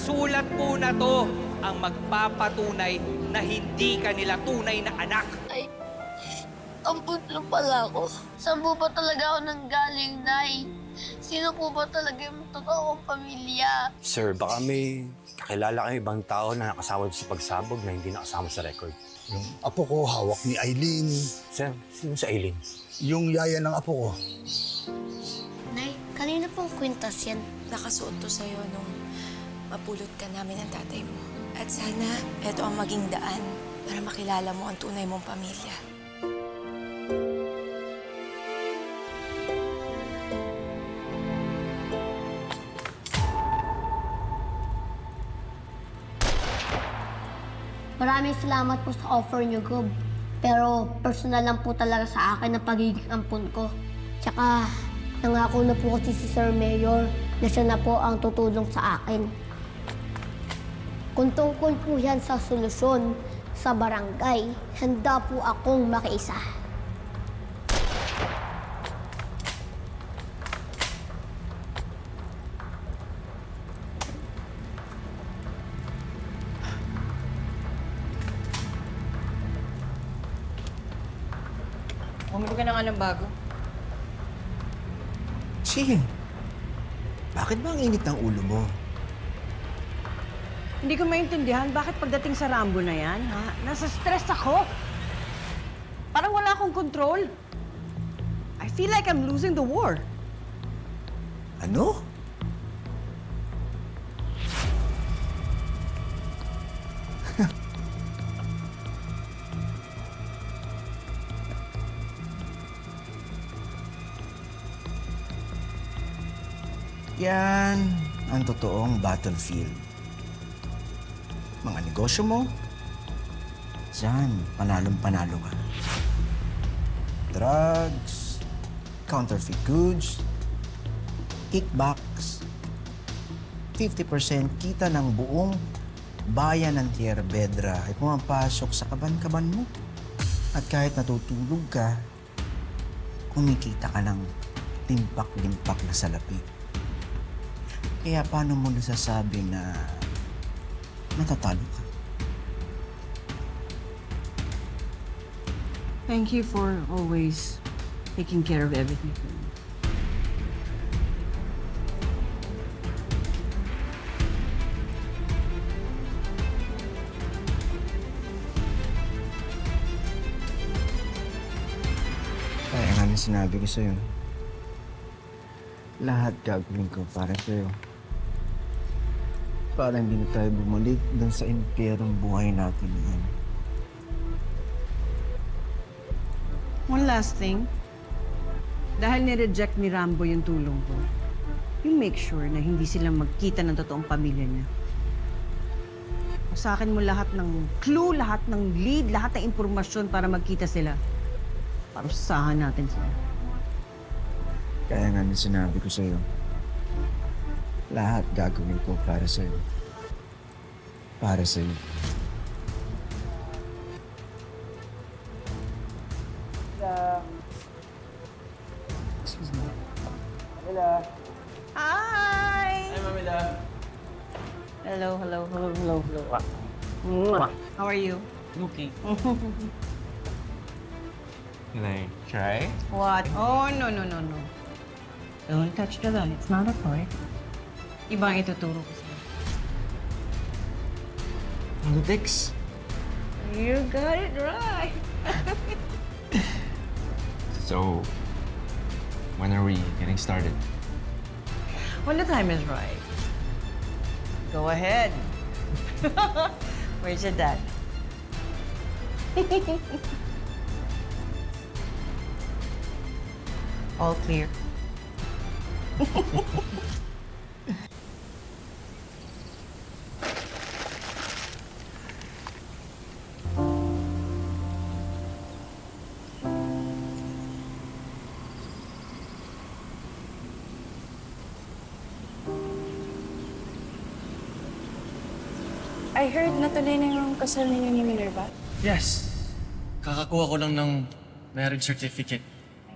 sulat po na to ang magpapatunay na hindi ka nila tunay na anak. Ay, ampun lang pala ako. Saan po ba talaga ako nanggaling, Nay? Sino po ba talaga yung totoong pamilya? Sir, baka may kakilala kayo ibang tao na nakasama sa pagsabog na hindi nakasama sa record. Yung apo ko, hawak ni Eileen. Sir, sino si Aileen? Yung yaya ng apo ko. Nay, kanina pong kwintas yan. Nakasuot to sa'yo nung mapulot ka namin ng tatay mo. At sana, eto ang maging daan para makilala mo ang tunay mong pamilya. Maraming salamat po sa offer niyo, Gob. Pero personal lang po talaga sa akin ang pagiging ampun ko. Tsaka, nangako na po kasi si Sir Mayor na siya na po ang tutulong sa akin. Kung tungkol po yan sa solusyon sa barangay, handa po akong makiisa. Bumili ka na nga ng bago. Chin, bakit ba ang init ng ulo mo? Hindi ko maintindihan bakit pagdating sa Rambo na yan, ha? Nasa stress ako. Parang wala akong control. I feel like I'm losing the war. Ano? Yan ang totoong battlefield. Mga negosyo mo, diyan, panalong-panalo ka. Drugs, counterfeit goods, kickbacks, 50% kita ng buong bayan ng Tierra Vedra ay pumapasok sa kaban-kaban mo. At kahit natutulog ka, kumikita ka ng limpak-limpak na salapi. Kaya paano mo nasasabi na matatalo ka? Thank you for always taking care of everything for me. Kaya nga na sinabi ko sa'yo, lahat gagawin ko para sa'yo. Para hindi na tayo bumalik dun sa impyerong buhay natin ngayon. One last thing. Dahil ni-reject ni Rambo yung tulong ko, you make sure na hindi sila magkita ng totoong pamilya niya. Sa akin mo lahat ng clue, lahat ng lead, lahat ng impormasyon para magkita sila. Para usahan natin sila. Kaya nga na sinabi ko sa'yo, lahat gagawin ko para sa'yo. Para sa'yo. Excuse me. Hi! Hi, Mamila. Hello. How are you? Okay. Can I try? What? Oh, no. Don't touch the gun. It's not a toy. Ibang ituturo ko sa'yo. Politics? You got it right. So, when are we getting started? When the time is right. Go ahead. Where's your dad? All clear. I heard natuloy na yung kasal ninyo ni Minerva. Yes. Kakakuha ko lang ng marriage certificate.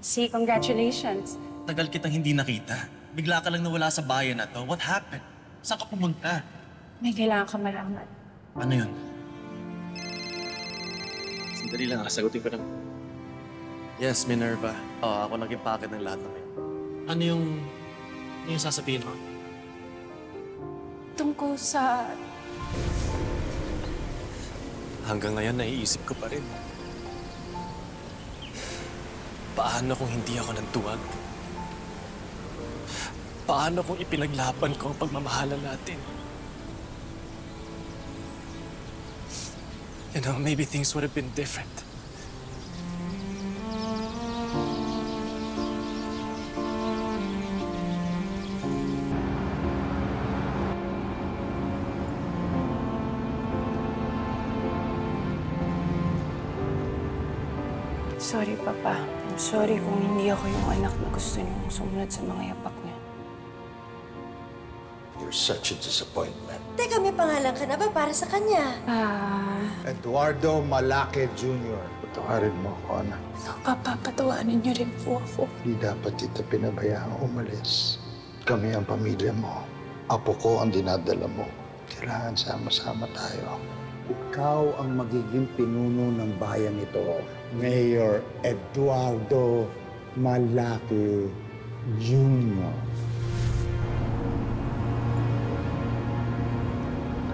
See, congratulations. Tagal kitang hindi nakita. Bigla ka lang nawala sa bayan na to. What happened? Saan ka pumunta? May kailangan ka malaman. Ano yun? Sandali lang, sagutin ko na. Yes, Minerva. Oo, ako naging packet ng lahat ng yun. Ano yung sasabihin mo? Tungkol sa... Hanggang ngayon, naiisip ko pa rin. Paano kung hindi ako nagtuwag? Paano kung ipinaglaban ko ang pagmamahalan natin? You know, maybe things would have been different. Sorry, Papa. I'm sorry kung hindi ako yung anak na gusto niyong sumunod sa mga yapak niya. You're such a disappointment. Teka, may pangalan ka na ba para sa kanya? Eduardo Malake Jr. Patawarin mo ako, anak. Papa, patawarin niyo rin po ako. Hindi dapat kita pinabayaan umalis. Kami ang pamilya mo. Apo ko ang dinadala mo. Kailangan sama-sama tayo. Ikaw ang magiging pinuno ng bayan ito. Mayor Eduardo Malake Jr.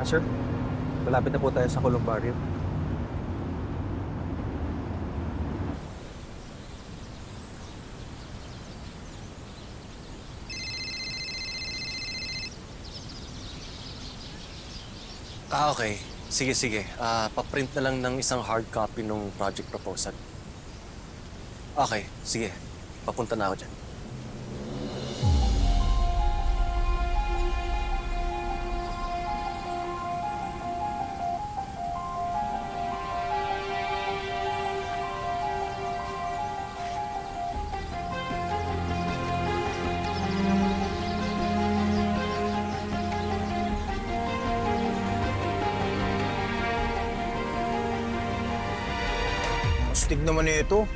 Sir, malapit na po tayo sa Columbario. Okay. Sige. Paprint na lang ng isang hard copy ng project proposal. Okay, sige. Papunta na ako dyan. Astig naman na ito.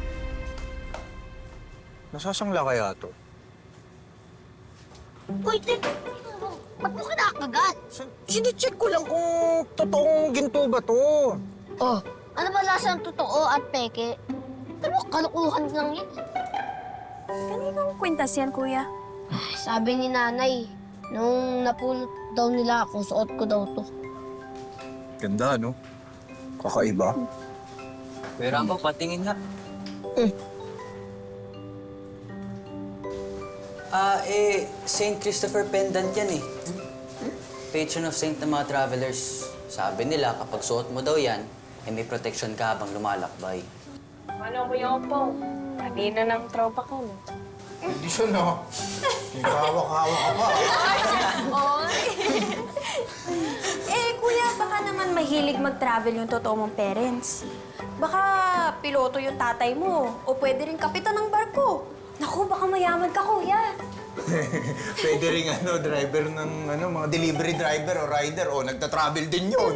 Nasasangla kaya to? Uy, ba't mo kinakagat? Sinicheck ko lang kung totoong ginto ba to. Oh, ano ba lasa ng totoo at peke? Pero kalukuhan lang yan. Kaninong kwintas yan, kuya? Sabi ni nanay, nung napulot daw nila ako, suot ko daw to. Ganda, no? Kakaiba. Pero ako, patingin nga. St. Christopher pendant yan eh. Patron of Saint ng mga travelers. Sabi nila, kapag suot mo daw yan, may protection ka habang lumalakbay. Ano ko yung po? Kanina ng tropa ko. Hindi siya, no? Hawak-hawak ka pa. Kuya, baka naman mahilig mag-travel yung totoo mong parents. Baka piloto yung tatay mo. O pwede rin kapitan ng barko. Naku, baka mayaman ka, kuya. Pwede rin driver ng mga delivery driver o rider o nagta-travel din yun.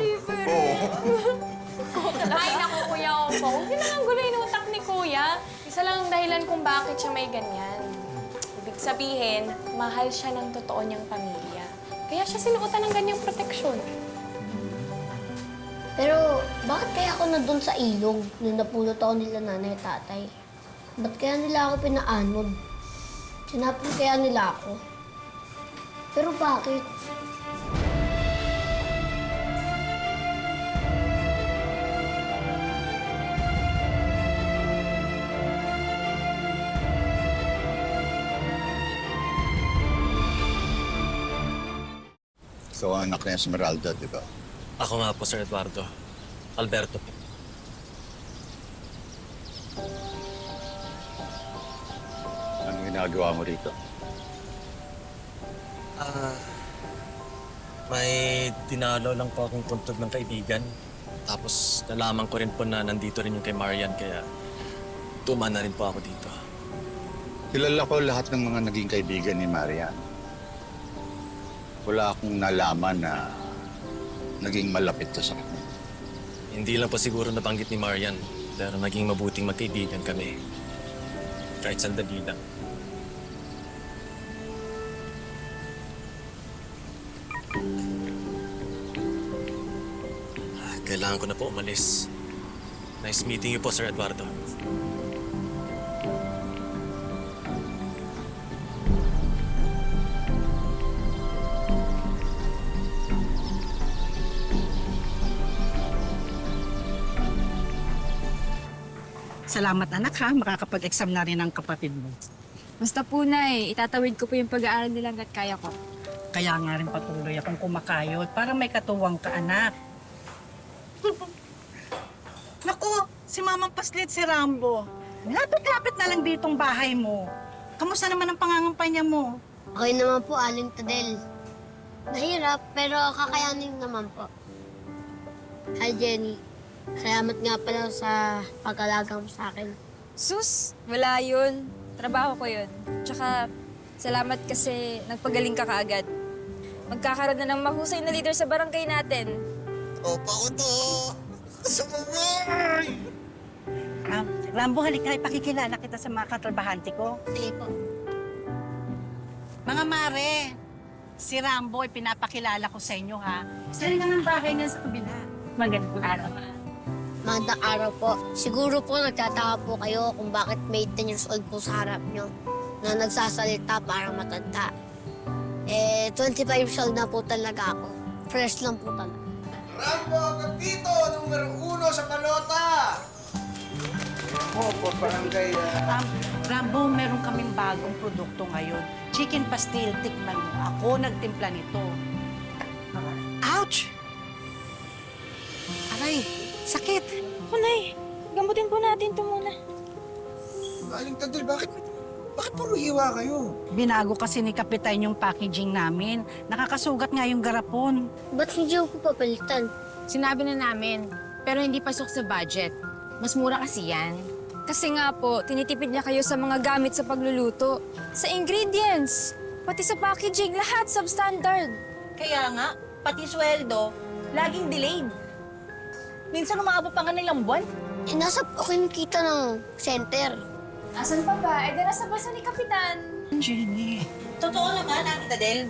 Ay, naku, Kuya Opo. Huwag niyo nalang gulo yung utak ni Kuya. Isa lang ang dahilan kung bakit siya may ganyan. Ibig sabihin, mahal siya ng totoo niyang pamilya. Kaya siya sinuotan ng ganyang proteksyon. Pero bakit kaya ako nandun sa ilog nung napulot ako nila nanay at tatay? Ba't kaya nila ako pinaanod? Sinapin kaya nila ako? Pero bakit? So, anak na Esmeralda, di ba? Ako nga po, Sir Eduardo. Alberto po. Anong ginagawa mo rito? May dinalo lang po akong tuntog ng kaibigan. Tapos nalaman ko rin po na nandito rin yung kay Marian, kaya tuman na rin po ako dito. Kilala ko lahat ng mga naging kaibigan ni Marian. Wala akong nalaman na naging malapit ka sa kanya. Hindi lang po siguro nabanggit ni Marian, pero naging mabuting magkaibigan kami. Kahit sandali lang. kailangan ko na po umalis. Nice meeting you po, Sir Eduardo. Salamat anak ha, makakapag-exam na rin ang kapatid mo. Basta po, Nay, itatawid ko po yung pag-aaral nila hanggat kaya ko. Kaya nga rin patuloy akong kumakayod para may katuwang ka anak. Naku, si Mamang Paslit, si Rambo. Lapit-lapit na lang ditong bahay mo. Kamusta naman ang pangangampanya mo? Okay naman po, Aling Tadel. Mahirap, pero kakayanin naman po. Hi, Jenny. Salamat nga pala sa pag-alaga mo sa akin. Sus, wala yun. Trabaho ko yun. Tsaka, salamat kasi nagpagaling ka kaagad. Magkakaroon na ng mahusay na leader sa barangay natin. Opa ko to! Sumabay! Rambo, halika, ipakikilala kita sa mga katrabahante ko. Sige po. Mga mare, si Rambo ay pinapakilala ko sa inyo ha. Sali nga ng bahay niya sa kabila. Magandang araw. Magandang araw po. Siguro po nagtataka po kayo kung bakit may 10 years old po sa harap nyo na nagsasalita para matanda. 25 years old na po talaga ako. Fresh lang po talaga. Rambo Capito, numero 1 sa Palota! Po, barangay. Rambo, meron kaming bagong produkto ngayon. Chicken pastil, tikman mo. Ako nagtimpla nito. Ouch! Aray, sakit. Kunay, gamutin po natin ito muna. Aling Tadel, bakit puro hiwa kayo? Binago kasi ni Kapitan yung packaging namin. Nakakasugat nga yung garapon. Ba't hindi ko papalitan? Sinabi na namin, pero hindi pasok sa budget. Mas mura kasi yan. Kasi nga po, tinitipid niya kayo sa mga gamit sa pagluluto. Sa ingredients, pati sa packaging, lahat substandard. Kaya nga, pati sweldo, laging delayed. Minsan umaabot pa nga nilang buwan. Nasa po kinikita ng center. Asan pa ba? Eh, nasa basa ni Kapitan. Jenny. Totoo naman, Ate Tadel.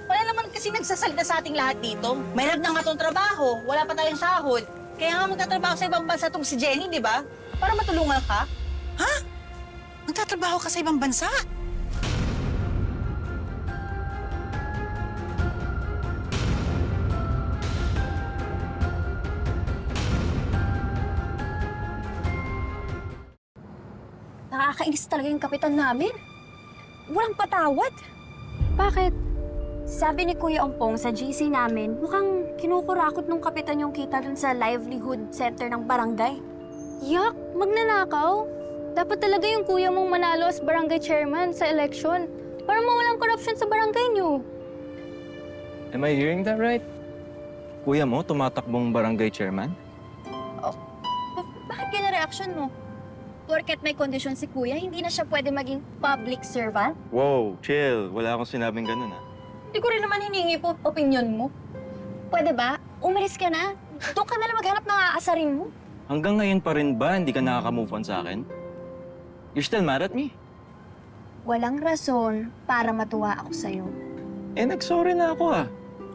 Wala naman kasi nagsasalda sa ating lahat dito. Mahirap na nga itong trabaho. Wala pa tayong sahod. Kaya nga magtatrabaho sa ibang bansa itong si Jenny, di ba? Para matulungan ka. Ha? Magtatrabaho ka sa ibang bansa? Nakakainis talaga yung Kapitan namin. Walang patawad. Bakit? Sabi ni Kuya Ompong sa GC namin, mukhang kinukurakot nung Kapitan yung kita dun sa livelihood center ng barangay. Yak! Magnanakaw? Dapat talaga yung kuya mong manalo as barangay chairman sa election para mawalang corruption sa barangay niyo. Am I hearing that right? Kuya mo, tumatakbong barangay chairman? Bakit ganyan reaction mo? Porket may kondisyon si Kuya, hindi na siya pwede maging public servant? Wow, chill. Wala akong sinabing ganun ah. Hindi ko rin naman hiningi po opinion mo. Pwede ba? Umalis ka na. Doon ka na lang maghanap ng aasarin mo. Hanggang ngayon pa rin ba hindi ka nakaka-move on sa akin? You're still mad at me? Walang rason para matuwa ako sa'yo. Eh, nag-sorry na ako ah.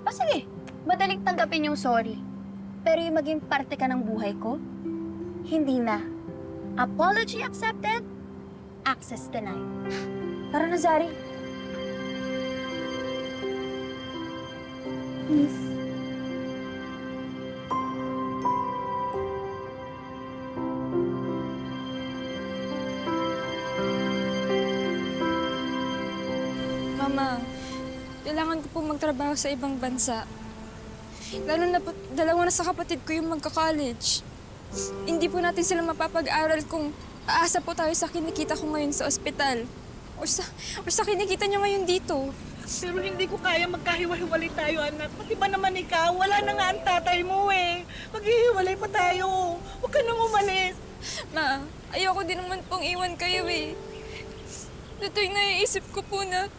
O sige, madaling tanggapin yung sorry. Pero yung maging parte ka ng buhay ko, hindi na. Apology accepted, access denied. Tara na, Zari. Please. Mama, kailangan ko po magtrabaho sa ibang bansa. Lalo na po, dalawa na sa kapatid ko yung magka-college. Hindi po natin sila mapapag-aral kung aasa po tayo sa kinikita ko ngayon sa ospital. O sa kinikita niyo ngayon dito. Pero hindi ko kaya magkahiwa-hiwalay tayo, anak. Pati ba naman ikaw? Wala na nga ang tatay mo eh. Maghihiwalay pa tayo. Huwag ka nang umalis. Ma, ayoko din naman pong iwan kayo eh. Ito'y naiisip ko po na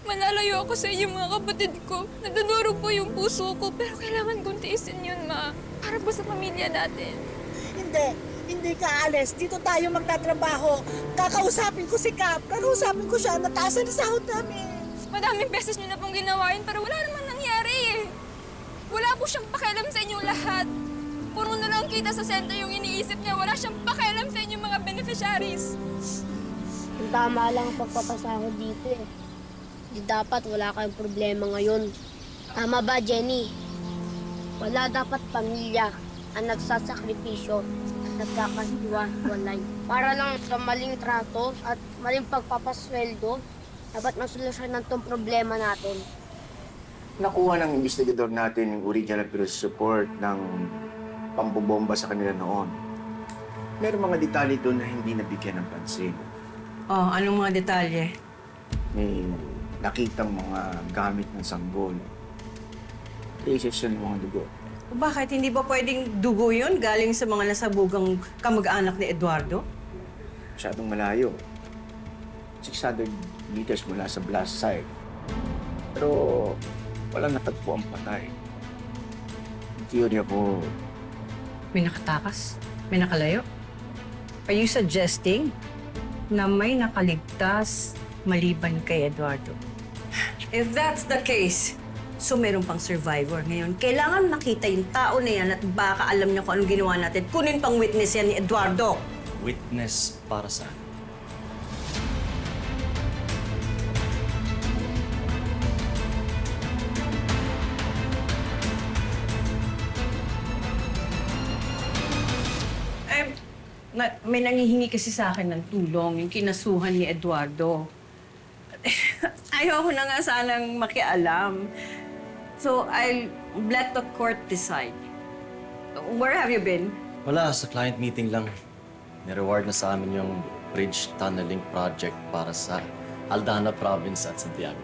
malalayo ako sa inyo mga kapatid ko. Nadudurog po yung puso ko, pero kailangan kong tiisin yun, Ma. Para po sa pamilya natin. Hindi ka aalis. Dito tayo magtatrabaho. Kakausapin ko si Cap. Kakausapin ko siya. Nataasan sa sahod namin. Madaming beses niyo na pong ginawa yun, pero wala naman nangyari eh. Wala po siyang pakialam sa inyong lahat. Puro na lang kita sa center yung iniisip niya. Wala siyang pakialam sa inyong mga beneficiaries. Ang tama lang ang pagpapasahod dito eh. Di dapat wala kayong problema ngayon. Tama ba, Jenny? Wala dapat pamilya ang nagsasakripisyo at nagkakahiwa-walay. Para lang sa maling trato at maling pagpapasweldo, dapat masolusyon ng tong problema natin. Nakuha ng investigador natin yung original pero support ng pambobomba sa kanila noon. Meron mga detalye doon na hindi nabigyan ng pansin. Oh, anong mga detalye? May nakitang mga gamit ng sanggol. Traces yun ng mga dugo. Bakit hindi ba pwedeng dugo yun galing sa mga nasabugang kamag-anak ni Eduardo? Masyadong malayo. 600 meters mula sa blast site. Pero walang natagpo ang patay. Ang theory ako, May nakatakas? May nakalayo? Are you suggesting na may nakaligtas maliban kay Eduardo? If that's the case, so meron pang survivor ngayon. Kailangan makita yung tao na yan at baka alam niya kung anong ginawa natin. Kunin pang witness yan ni Eduardo. Witness para saan? May nangihingi kasi sa akin ng tulong, yung kinasuhan ni Eduardo. Ayoko na nga sanang makialam. So, I'll let the court decide. Where have you been? Wala, sa client meeting lang. Ni-reward na sa amin yung bridge tunneling project para sa Aldana Province at Santiago.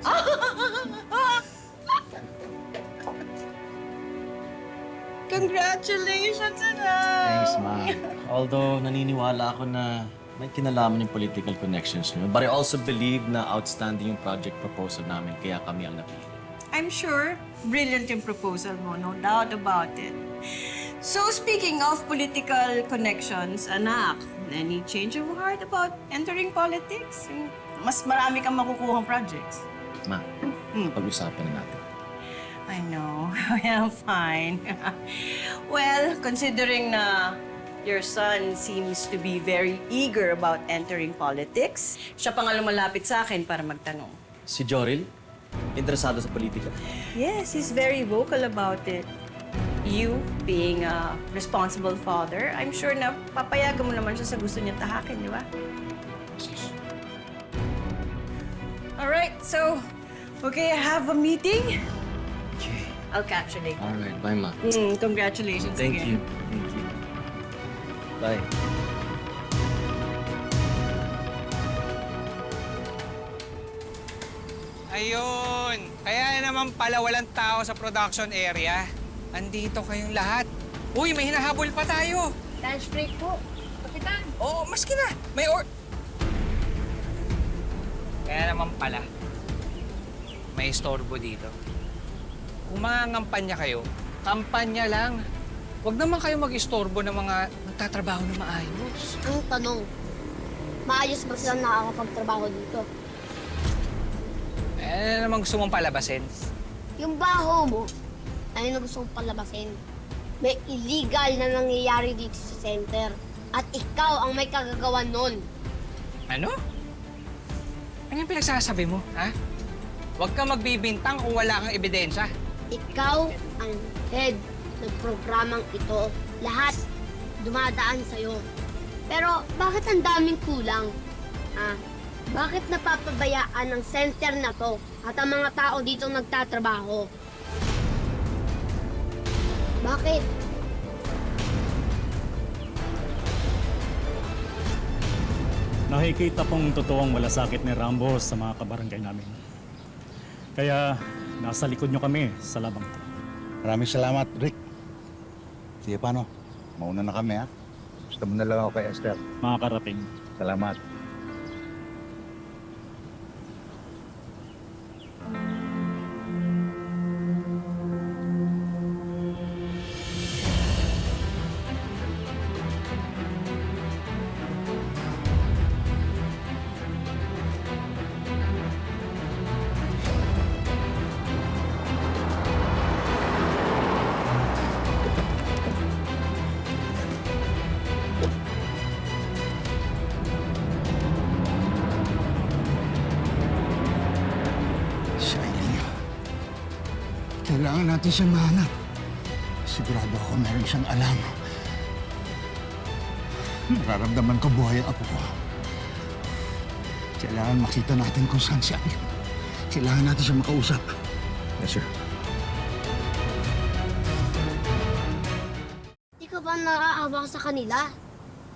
Congratulations, anak! Thanks, Ma. Although, naniniwala ako na may kinalaman yung political connections niyo. But I also believe na outstanding yung project proposal namin, kaya kami ang napili. I'm sure brilliant yung proposal mo, no doubt about it. So, speaking of political connections, anak, any change of heart about entering politics? Mas marami kang makukuhang projects. Ma, pag-usapan na natin. I know. I'm fine. Well, considering na your son seems to be very eager about entering politics, siya pa nga lumalapit sa akin para magtanong. Si Joril, interesado sa politika. Yes, he's very vocal about it. You, being a responsible father, I'm sure na papayagan mo naman siya sa gusto niya tahakin, di ba? All right, so, okay, I have a meeting. Okay. I'll catch you later. All right, bye, Ma. Congratulations Thank again. you. Thank you. Bye. Ayun! Kaya naman pala walang tao sa production area. Andito kayong lahat. Uy, may hinahabol pa tayo. Lunch break po. Kapitan. Oo, maski na. May Kaya naman pala, may istorbo dito. Kung mangangampanya kayo, kampanya lang. Huwag naman kayo mag-istorbo ng mga nagtatrabaho na maayos. Ang tanong, maayos ba silang nakakapagtrabaho dito? Eh, ano naman gusto mong palabasin? Yung baho mo, ayun na gusto kong palabasin. May illegal na nangyayari dito sa center. At ikaw ang may kagagawan nun. Ano? Ano yung pinagsasabi mo, ha? Huwag kang magbibintang kung wala kang ebidensya. Ikaw ang head ng programang ito. Lahat dumadaan sa'yo. Pero bakit ang daming kulang? Bakit napapabayaan ng center na to at ang mga tao dito nagtatrabaho? Bakit? Nakikita pong totoong malasakit ni Rambo sa mga kabarangay namin. Kaya nasa likod nyo kami sa labang to. Maraming salamat, Rick. Sige, paano? Mauna na kami, ha? Gusto mo na lang ako kay Esther. Makakarating. Salamat. Kailangan natin siyang mahanap. Sigurado ako meron siyang alam. Nararamdaman ko buhay ang apo ko. Kailangan makita natin kung saan siya. Kailangan natin siya makausap. Yes, sir. Di ka ba naaawa sa kanila?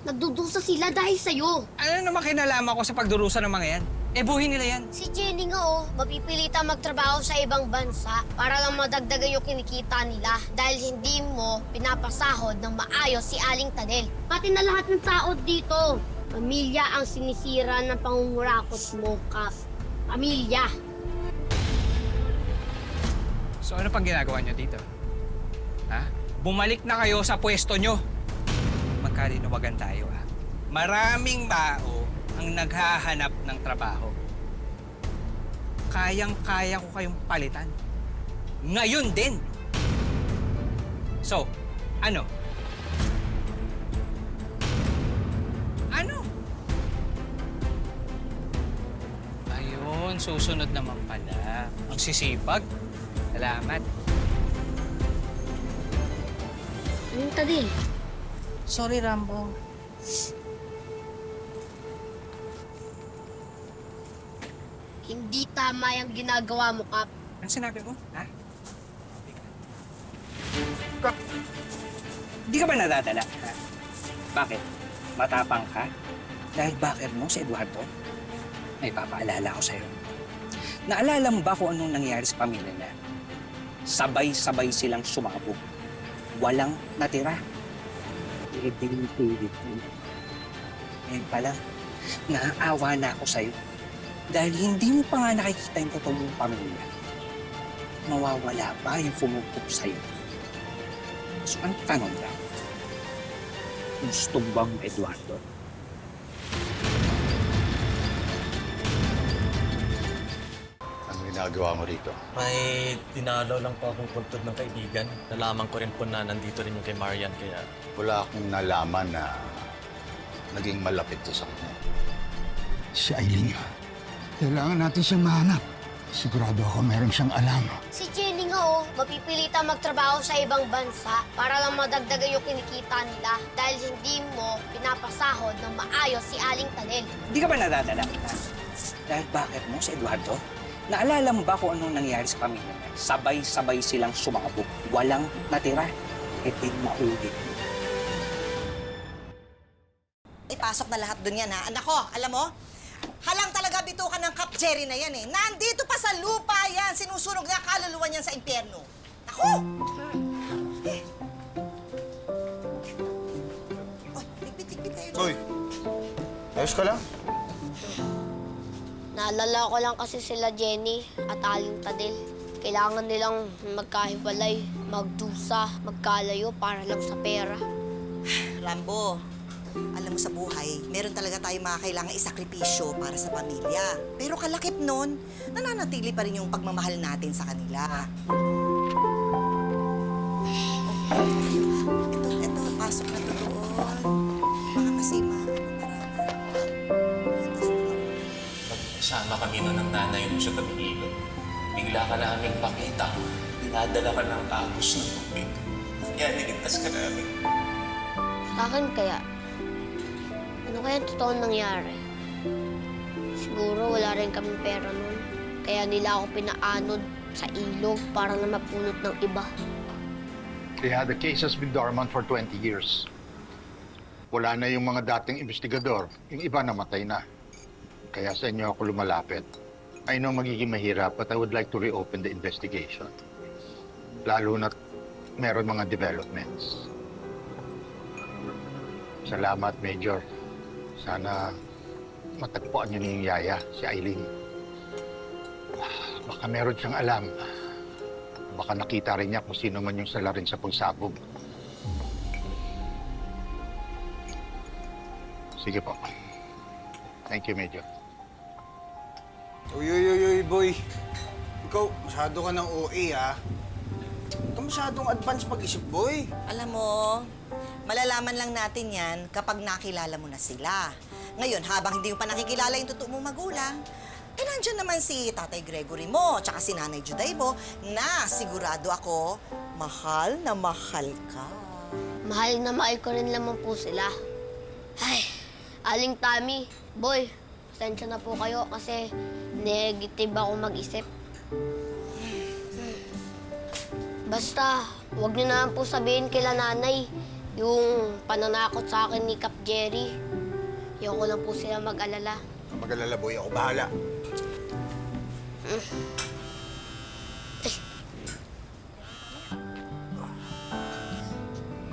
Nagdudusa sila dahil sa'yo. Ano naman kinalaman ko sa pagdurusa ng mga yan? Eh, buhay nila yan. Si Jenny nga mapipilita magtrabaho sa ibang bansa para lang madagdagan yung kinikita nila dahil hindi mo pinapasahod ng maayos si Aling Tadel. Pati na lahat ng tao dito. Pamilya ang sinisira ng pangungurakot mo, Kap. Pamilya. So ano pang ginagawa nyo dito? Ha? Bumalik na kayo sa pwesto nyo. Magkalinawagan tayo, ha? Maraming tao ang naghahanap ng trabaho. Kayang-kaya ko kayong palitan. Ngayon din. So, ano? Ano? Ayun, susunod naman pala. Ang sisipag. Salamat. Aling Tadel. Sorry, Rambo. Hindi tama yung ginagawa mo, Kap. Ano sinabi mo? Ha? Di ka ba nadadala? Ha? Bakit? Matapang ka? Dahil backer mo si Eduardo? May papaalala ko sa'yo. Naalala mo ba kung anong nangyari sa pamilya niya? Sabay-sabay silang sumabog. Walang natira. Ulit-ulit. Ngayon pala, naaawa na ako sa'yo. Dahil hindi mo pa nga nakikita yung totoong pamilya. Mawawala ba yung fumupup sa'yo? So, ang tanong lang, gusto bang Eduardo? Ano ginagawa mo rito? May dinalaw lang po akong puntod ng kaibigan. Nalaman ko rin po na nandito rin yung kay Marian, kaya... Wala akong nalaman na naging malapit to sa kanya. Si Aileen. Kailangan natin siyang mahanap. Sigurado ako meron siyang alam. Si Jenny nga mapipilita magtrabaho sa ibang bansa para lang madagdagan yung kinikita nila dahil hindi mo pinapasahod ng maayos si Aling Tadel. Di ka ba nadadala? Dahil backer mo si Eduardo? Naalala mo ba kung anong nangyari sa pamilya niya? Sabay-sabay silang sumabog. Walang natira. Ito'y maulit. Ipasok na lahat dun yan, ha? Anak ko, alam mo, halang talaga bitukan ng Kap Jerry na yan, eh. Nandito pa sa lupa yan. Sinusunog na kaluluwa niyan sa impyerno. Ako! Oh, ligpit-ligpit kayo doon. Uy, ayos ka lang? Naalala ko lang kasi sila Jenny at Aling Tadel. Kailangan nilang magkahiwalay, magdusa, magkalayo para lang sa pera. Rambo, alam mo sa buhay, meron talaga tayong mga kailangang isakripisyo para sa pamilya. Pero kalakip nun, nananatili pa rin yung pagmamahal natin sa kanila. Ito, pasok na to doon. Baka kasi Nagsama kami noon ng nanay mo sa tabing-ilog. Bigla ka naming pakita. Dinadala ka ng agos ng tubig. Kaya niligtas ka namin. Sa akin kaya, ano kaya totoo nangyari? Siguro wala rin kaming pera nun. Kaya nila ako pinaanod sa ilog para na mapulot ng iba. Yeah, the case has been dormant for 20 years. Wala na yung mga dating investigador. Yung iba namatay na. Kaya sa inyo ako lumalapit. I know magiging mahirap, but I would like to reopen the investigation. Lalo na meron mga developments. Salamat, Major. Sana matagpuan niyo na yung yaya, si Aileen. Baka meron siyang alam. Baka nakita rin niya kung sino man yung salarin sa pagsabog. Sige po. Thank you, Major. Uy, boy. Ikaw, masyado ka ng OA, ha? Ito masyadong advance pag-isip, boy. Alam mo, malalaman lang natin yan kapag nakilala mo na sila. Ngayon, habang hindi mo pa nakikilala yung totoo mong magulang, Nandyan naman si Tatay Gregory mo, tsaka si Nanay Juday mo, na sigurado ako, mahal na mahal ka. Mahal na mahal ko rin naman po sila. Ay, Aling Tami, Boy, pasensya na po kayo kasi negative ako mag-isip. Basta, huwag niyo naman po sabihin kila nanay yung pananakot sa akin ni Kap Jerry. Ayoko lang po sila mag-alala. Mag-alala, boy. Ako bahala.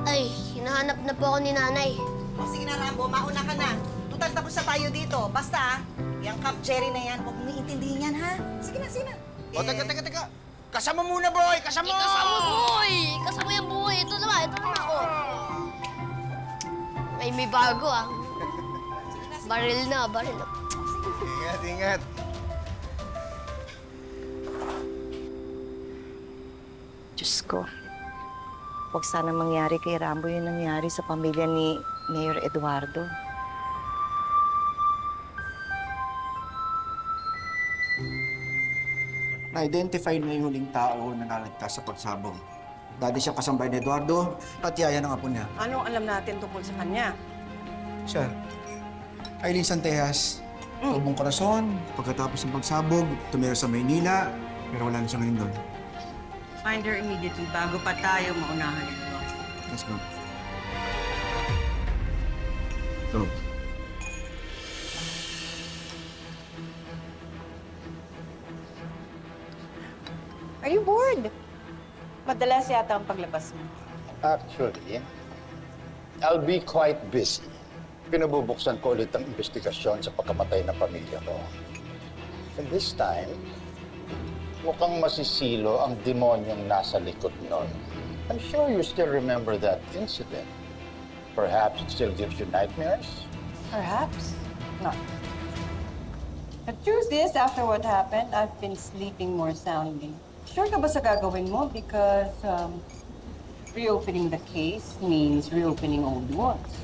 Ay, hinahanap na po ako ni nanay. O sige na, Rambo, mauna ka na. Tutal tapos na tayo dito. Basta, yung Kap Jerry na yan, huwag mo iintindihin yan, ha? Sige na, sige na. O, teka. Kasama muna, boy! Kasama! Kasama, boy! Kasama yan, boy! Ito naman ako. May bago, ah. Baril na. Ingat. Diyos ko, huwag sana mangyari kay Rambo yung nangyari sa pamilya ni Mayor Eduardo. Na-identify na yung huling tao na naligtas sa pagsabog. Dati siya kasambay ni Eduardo at yaya ng apo niya. Anong alam natin tungkol sa kanya? Siya, Aileen Santejas, tubong korason, pagkatapos ng pagsabog, tumira sa Maynila, pero wala na siya ngayon doon. Find her immediately bago pa tayo maunahan ito. Let's go. Go. Are you bored? Madalas yata ang paglabas mo. Actually, I'll be quite busy. Pinabubuksan ko ulit ang investigasyon sa pagkamatay ng pamilya ko. And this time, mukhang masisilo ang demonyong nasa likod nun. I'm sure you still remember that incident. Perhaps it still gives you nightmares? Perhaps not. The truth is, after what happened, I've been sleeping more soundly. Sure ka ba sa gagawin mo? Because reopening the case means reopening old wounds.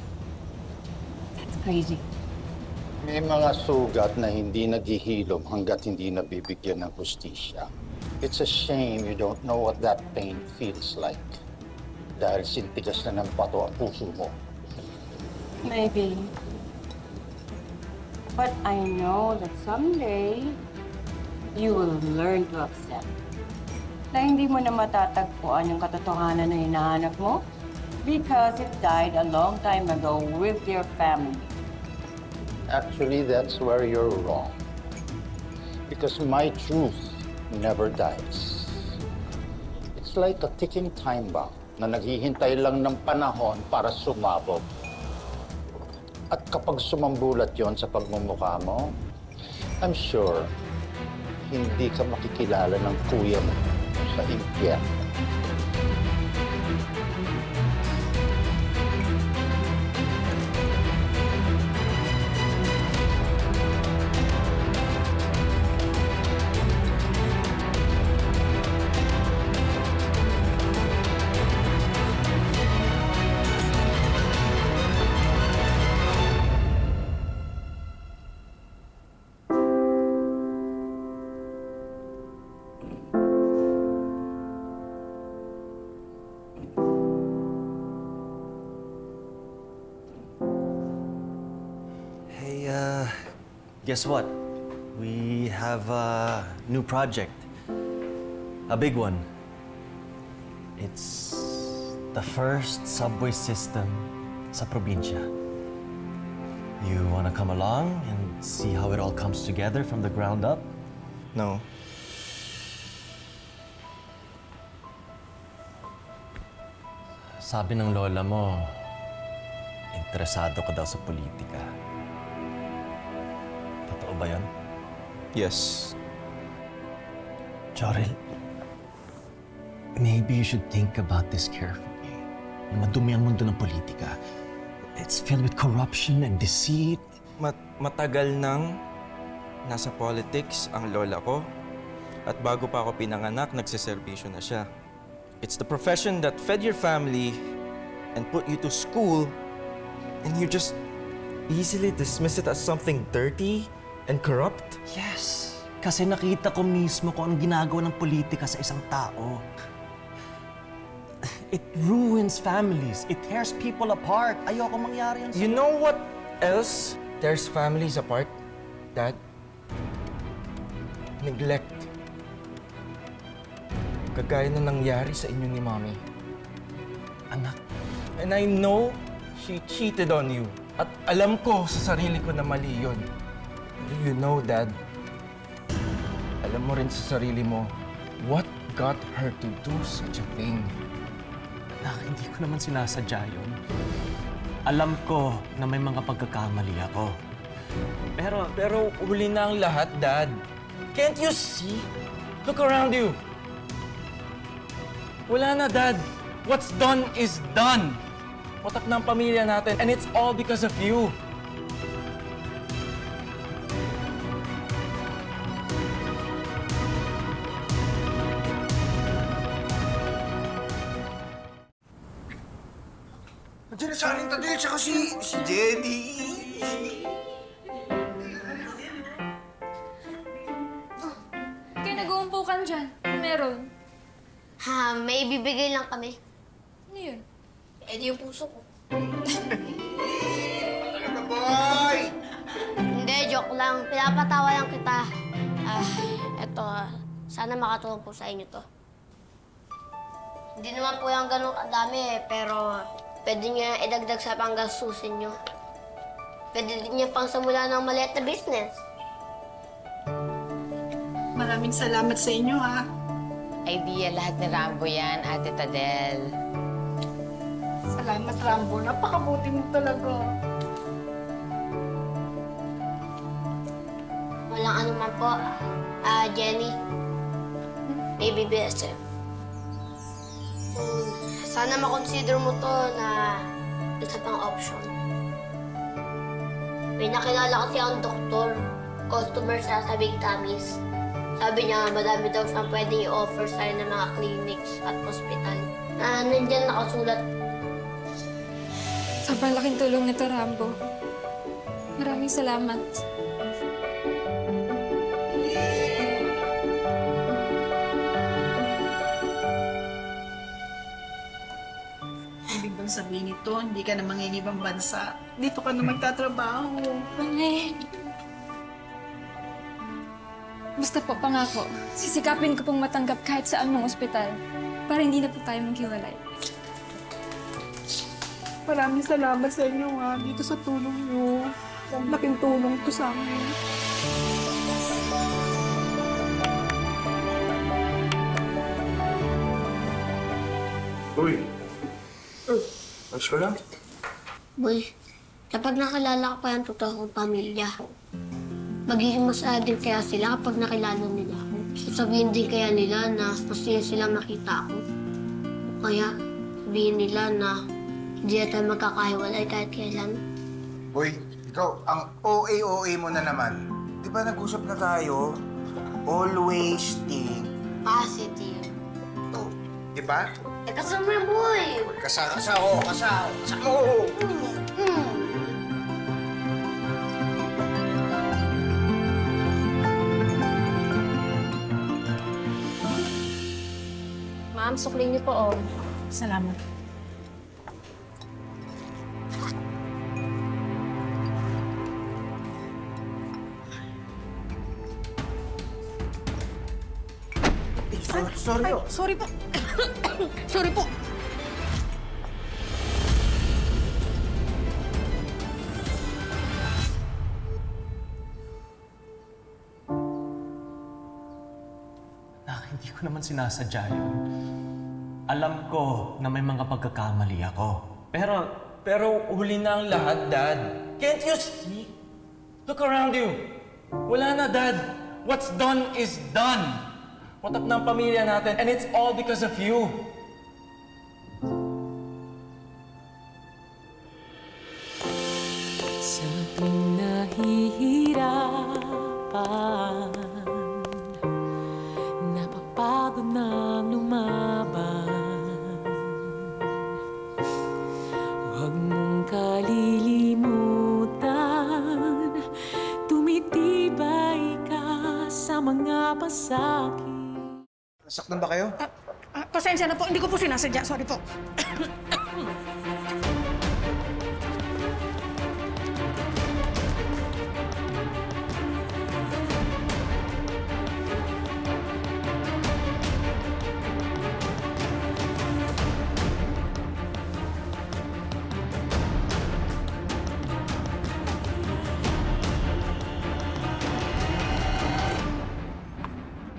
That's crazy. May mga sugat na hindi naghihilom hanggat hindi nabibigyan ng hustisya. It's a shame you don't know what that pain feels like. Dahil sintigas na ng bato ang puso mo. Maybe. But I know that someday, you will learn to accept na hindi mo na matatagpuan yung katotohanan na hinahanap mo because it died a long time ago with your family. Actually, that's where you're wrong. Because my truth never dies. It's like a ticking time bomb na naghihintay lang ng panahon para sumabog. At kapag sumambulat yon sa pagmumukha mo, I'm sure hindi ka makikilala ng kuya mo sa impyerno. Guess what? We have a new project. A big one. It's the first subway system sa probinsya. You wanna come along and see how it all comes together from the ground up? No. Sabi ng lola mo, interesado ka daw sa politika. Totoo ba yan? Yes. Jorel, maybe you should think about this carefully. Na madumi ang mundo ng politika. It's filled with corruption and deceit. Matagal nang nasa politics ang lola ko. At bago pa ako pinanganak, nagsiservisyo na siya. It's the profession that fed your family and put you to school, and you just easily dismiss it as something dirty and corrupt? Yes. Kasi nakita ko mismo kung anong ginagawa ng politika sa isang tao. It ruins families. It tears people apart. Ayoko mangyari yun. You know what else tears families apart, Dad? Neglect. Kagaya na nangyari sa inyo ni Mommy. Anak. And I know she cheated on you. At alam ko sa sarili ko na mali yun. Pero you know, Dad, alam mo rin sa sarili mo, what got her to do such a thing? Anak, hindi ko naman sinasadya yun. Alam ko na may mga pagkakamali ako. Pero huli na ang lahat, Dad. Can't you see? Look around you. Wala na, Dad. What's done is done. Watak na ang pamilya natin, and it's all because of you. Nandiyan na si Aling Tadel, tsaka si Jenny. Kaya nag-uumpukan dyan. Meron. Ha, may ibibigay lang kami. Ano yun? Eh, di yung puso ko. Talaga, boy! Hindi, joke lang. Pinapatawa lang kita. Eto, sana makatulong po sa inyo to. Hindi naman po yung ganun kadami, pero pwede niyo idagdag sa panggastusin niyo. Pwede din niyo pang samula ng maliit na business. Maraming salamat sa inyo, ha? Idea lahat ni Rambo yan, Ate Tadel. Salamat, Rambo. Napakabuti mo talaga. Walang ano man po. Jenny. Baby BSF. Sana makonsider mo to na isa pang option. May nakilala kasi akong doktor, customer sa Big Tammy's. Sabi niya, madami daw siyang pwedeng i-offer sa'yo ng mga clinics at hospital. Nandyan nakasulat. Sobrang laking tulong nito, Rambo. Maraming salamat. Ibig bang sabihin nito, hindi ka na mangingibang bansa. Dito ka na magtatrabaho. Basta po, pangako. Sisikapin ko pong matanggap kahit saan mang ospital para hindi na po tayo maghiwalay. Maraming salamat sa inyo, ha, dito sa tulong niyo. Laking tulong to sa amin. Uy. Ayos ka lang? Boy, kapag nakilala ka pa yung totoo kong pamilya, magiging masaya din kaya sila kapag nakilala nila ako. Sasabihin din kaya nila na masaya silang nakita ako. O kaya sabihin nila na hindi na tayo magkakahiwalay kahit kailan. Uy, ikaw, ang OA mo na naman. Di ba nag-usap na tayo? Always think. Positive. Di ba? Eh, kasama yung boy! Kasama. Ma'am, sukling niyo po, oh. Salamat. Sorry. Sorry po. Sorry po. Anak, hindi ko naman sinasadya yun. Alam ko na may mga pagkakamali ako. Pero huli na ang lahat, Dad. Can't you see? Look around you. Wala na, Dad. What's done is done. Watak na ang pamilya natin, and it's all because of you. Sa tuwing nahihirapan, napapagod nang lumaban, huwag mong kalilimutan, tumitibay ka sa mga nagpapasakit. Nasaktan ba kayo? Pasensya na po, hindi ko po sinasadya. Sorry po.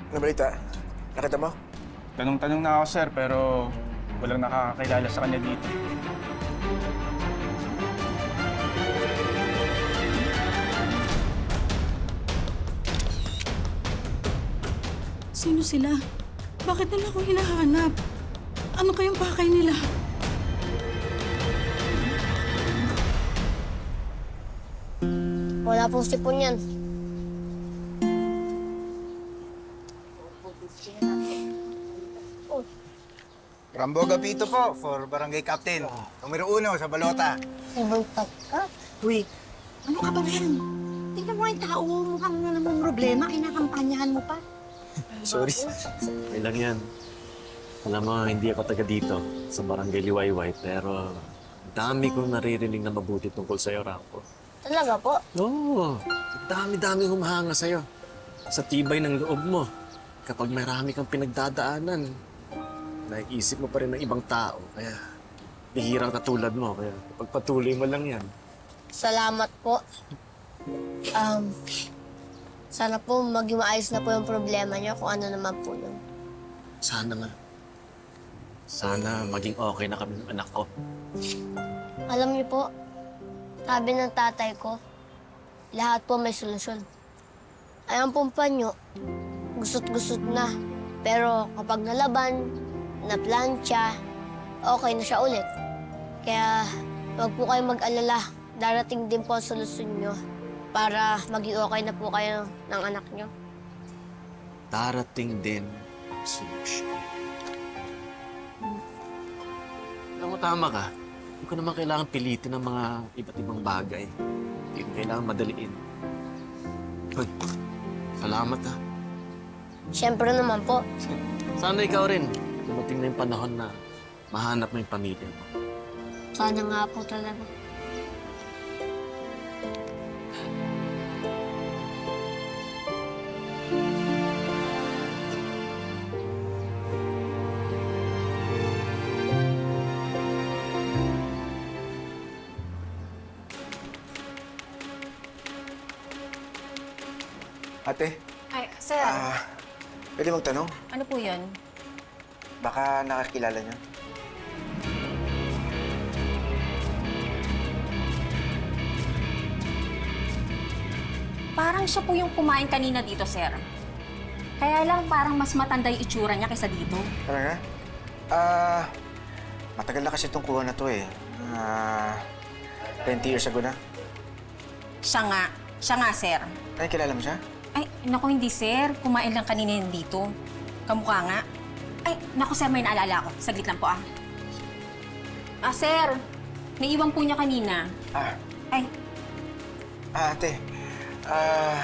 Ano balita? Nakita mo? Tanong-tanong na ako, sir, pero walang nakakakilala sa kanya dito. Sino sila? Bakit nila ako hinahanap? Ano kayong pakay nila? Wala pong sipon yan. Rambo Gapito po, for Barangay Captain. Numero 1 sa balota. Ibang ka? Uy, ano ka ba yan? Tingnan mo yung tao, mukhang na namang problema, kinakampanyahan mo pa. Sorry. May lang yan. Alam mo, hindi ako taga dito sa Barangay Liwayway, pero dami kong naririnig na mabuti tungkol sa'yo, Rambo. Talaga po? Oo. Dami-dami humahanga sa'yo. Sa tibay ng loob mo. Kapag marami kang pinagdadaanan, naiisip mo pa rin ng ibang tao. Kaya, bihirang katulad mo. Kaya, pagpatuloy mo lang yan. Salamat po. Sana po maging maayos na po yung problema niyo kung ano naman po yun. Sana nga. Sana maging okay na kami ng anak ko. Alam niyo po, sabi ng tatay ko, lahat po may solusyon. Ayan pong panyo, gusot-gusot na. Pero kapag nalaban, naplantya, okay na siya ulit. Kaya huwag po kayong mag-alala. Darating din po ang solusyon nyo para maging okay na po kayo ng anak nyo. Darating din solusyon. Alam mo, tama ka. Hindi ko naman kailangan pilitin ng mga iba't ibang bagay. Hindi ko kailangan madaliin. Hoy, salamat ha. Siyempre naman po. Sana ikaw rin. Dumating na yung panahon na mahanap mo yung pamilya mo. Sana nga po talaga. Ate, Ay, sir. pwede magtanong? Ano po yun? Baka nakakilala niyo? Parang siya po yung kumain kanina dito, sir. Kaya lang parang mas matanda yung itsura niya kaysa dito. Talaga? Matagal na kasi itong kuha na to eh. 20 years ago na. Siya nga. Siya nga, sir. Ay, kilala mo siya? Ay, naku, hindi, sir. Kumain lang kanina yan dito. Kamukha nga. Ay, naku, sir, may naalala ako. Saglit lang po, ah. Sir. Naiwan po niya kanina. Ay. Ate.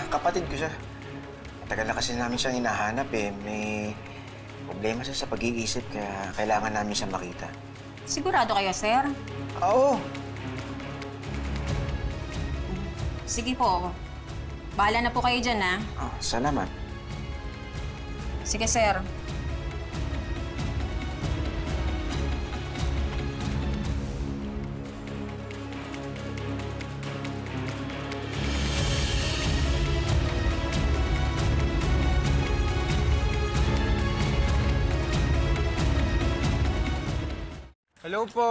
Kapatid ko siya. Matagal na kasi namin siyang hinahanap eh. May problema siya sa pag-iisip kaya kailangan namin siyang makita. Sigurado kayo, sir? Oo. Sige po. Bahala na po kayo dyan, ha? Salamat. Sige, sir. Hello po!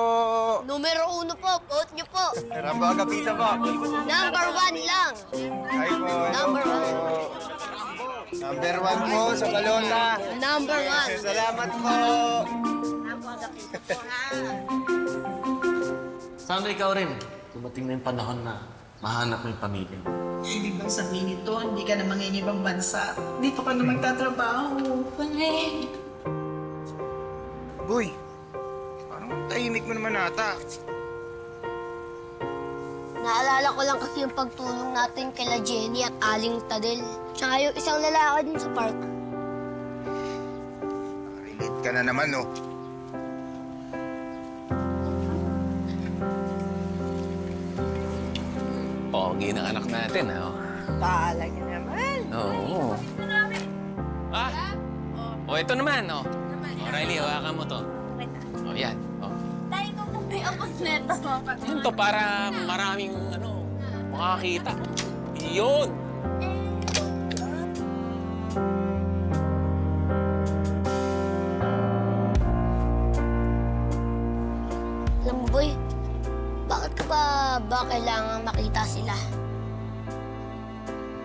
Numero 1 po, vote nyo po. Rambo Agapita po. Number 1 lang. Hi po. Number 1. Number 1 po sa balota. Number 1. Salamat po. Sana ikaw rin. Dumating na yung panahon na mahanap mo yung pamilya mo. Hindi bang sabihin nito, hindi ka na mangingibang bansa. Dito ka na magtatrabaho. Pangay. Boy, parang tahimik mo naman ata. Naalala ko lang kasi yung pagtulong natin kila Jenny at Aling Tadel. Tsaka yung isang lalaki din sa park. Relate ka na naman, no? Pogi ng anak natin, ha? Talaga naman. Oo. O, ito naman, o. O, Riley, hawakan mo to. O, yan. O. Tayo ko po may apos neto. Yun to, para maraming, makakita. Yun! Alam mo, boy, bakit ka ba kailangan makita sila?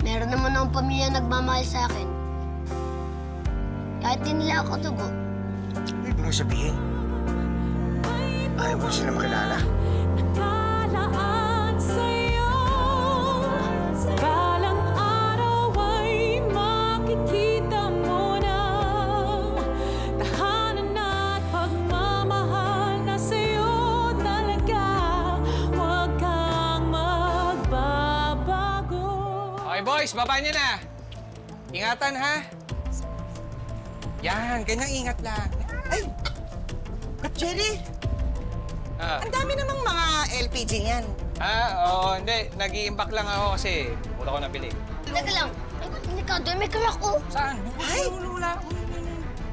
Meron naman akong pamilya nagmamahal sa akin. Kahit di nila ako dugo. Hindi mo sabihin. Ayaw mo sila makilala. Nakalaan sa'yo, balang araw ay makikita mo na tahanan at pagmamahal na sa'yo talaga. Huwag kang magbabago. Okay, boys, baba niyo na. Ingatan, ha? Yan, ganyan ingat lang. Ay! Jerry! Ah. Ang dami namang mga LPG niyan. Oo, hindi. Nag-i-impact lang ako kasi mula ko nabili. Teka lang, hindi ka doon, may kalak ko. Saan? Wala.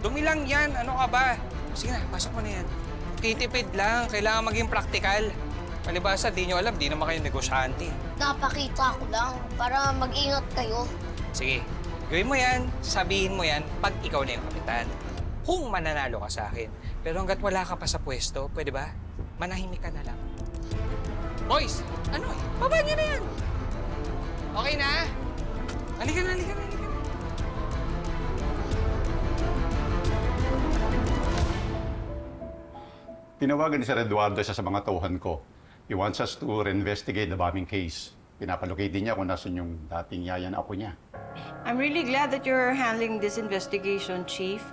Dumi lang yan. Ano ka ba? Sige na, pasok mo na yan. Titipid lang. Kailangan maging practical. Palibasa, di nyo alam, di naman kayo negosyante. Napakita ko lang para mag-ingat kayo. Sige, gawin mo yan, sabihin mo yan pag ikaw na yung kapitan. Kung mananalo ka sa akin. Pero hanggat wala ka pa sa pwesto, pwede ba? Manahimik ka na lang. Boys, ano eh? Baba niyo na yan. Okay na? Halika na. Tinawagan ni Sir Eduardo siya sa mga tauhan ko. He wants us to reinvestigate the bombing case. Pinapalocate din niya kung nasan yung dating yaya na ako niya. I'm really glad that you're handling this investigation, Chief.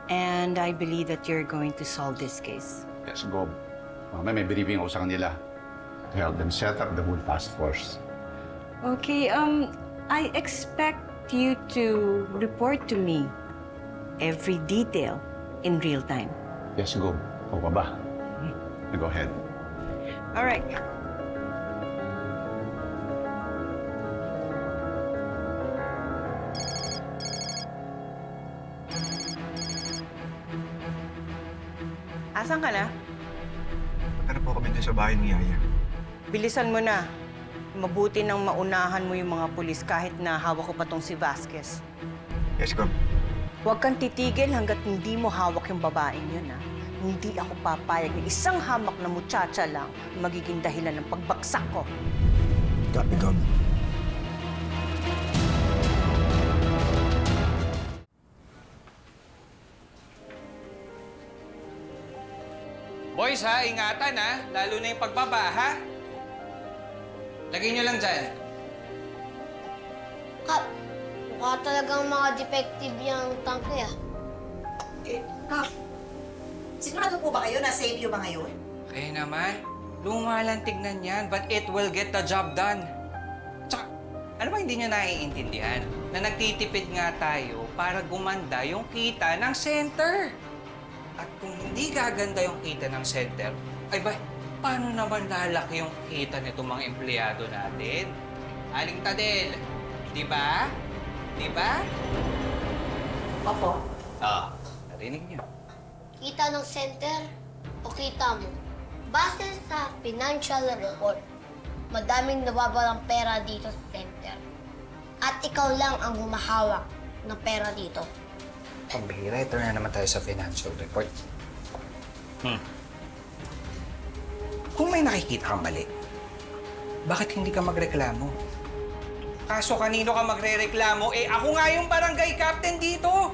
And I believe that you're going to solve this case. Yes, Gob. Mamaya may briefing ako sa kanila to help them set up the whole task force. Okay, I expect you to report to me every detail in real time. Yes, Gob. Ikaw pa ba? Go ahead. All right. Asan ka na? Punta na po kami dun sa bahay ni Yaya. Bilisan mo na. Mabuti nang maunahan mo yung mga pulis kahit na hawak ko pa tong si Vasquez. Yes, Gob. Huwag kang titigil hanggat hindi mo hawak yung babaeng yun, ha? Hindi ako papayag na isang hamak na muchacha lang magiging dahilan ng pagbaksak ko. Copy, Gob. Boys ha, ingatan ha. Lalo na yung pagbaba ha. Lagay nyo lang dyan. Kap, mukha talagang mga defective yung tangke ah. Kap, sigurado po ba kayo na safe yung mga yun? Kaya naman, luma lang tignan yan, but it will get the job done. Tsaka, ano ba hindi nyo naiintindihan? Na nagtitipid nga tayo para gumanda yung kita ng center. At kung hindi gaganda yung kita ng center, ay ba, paano naman lalaki yung kita nitong mga empleyado natin? Aling Tadel, di ba? Di ba? Opo. Narinig niyo. Kita ng center o kita mo? Base sa financial report, madaming nawawalang pera dito sa center. At ikaw lang ang humahawak ng pera dito. Pambihira, ito na naman tayo sa financial report. Kung may nakikita kang mali, bakit hindi ka magreklamo? Kaso kanino ka magrereklamo? Eh, ako nga yung barangay captain dito.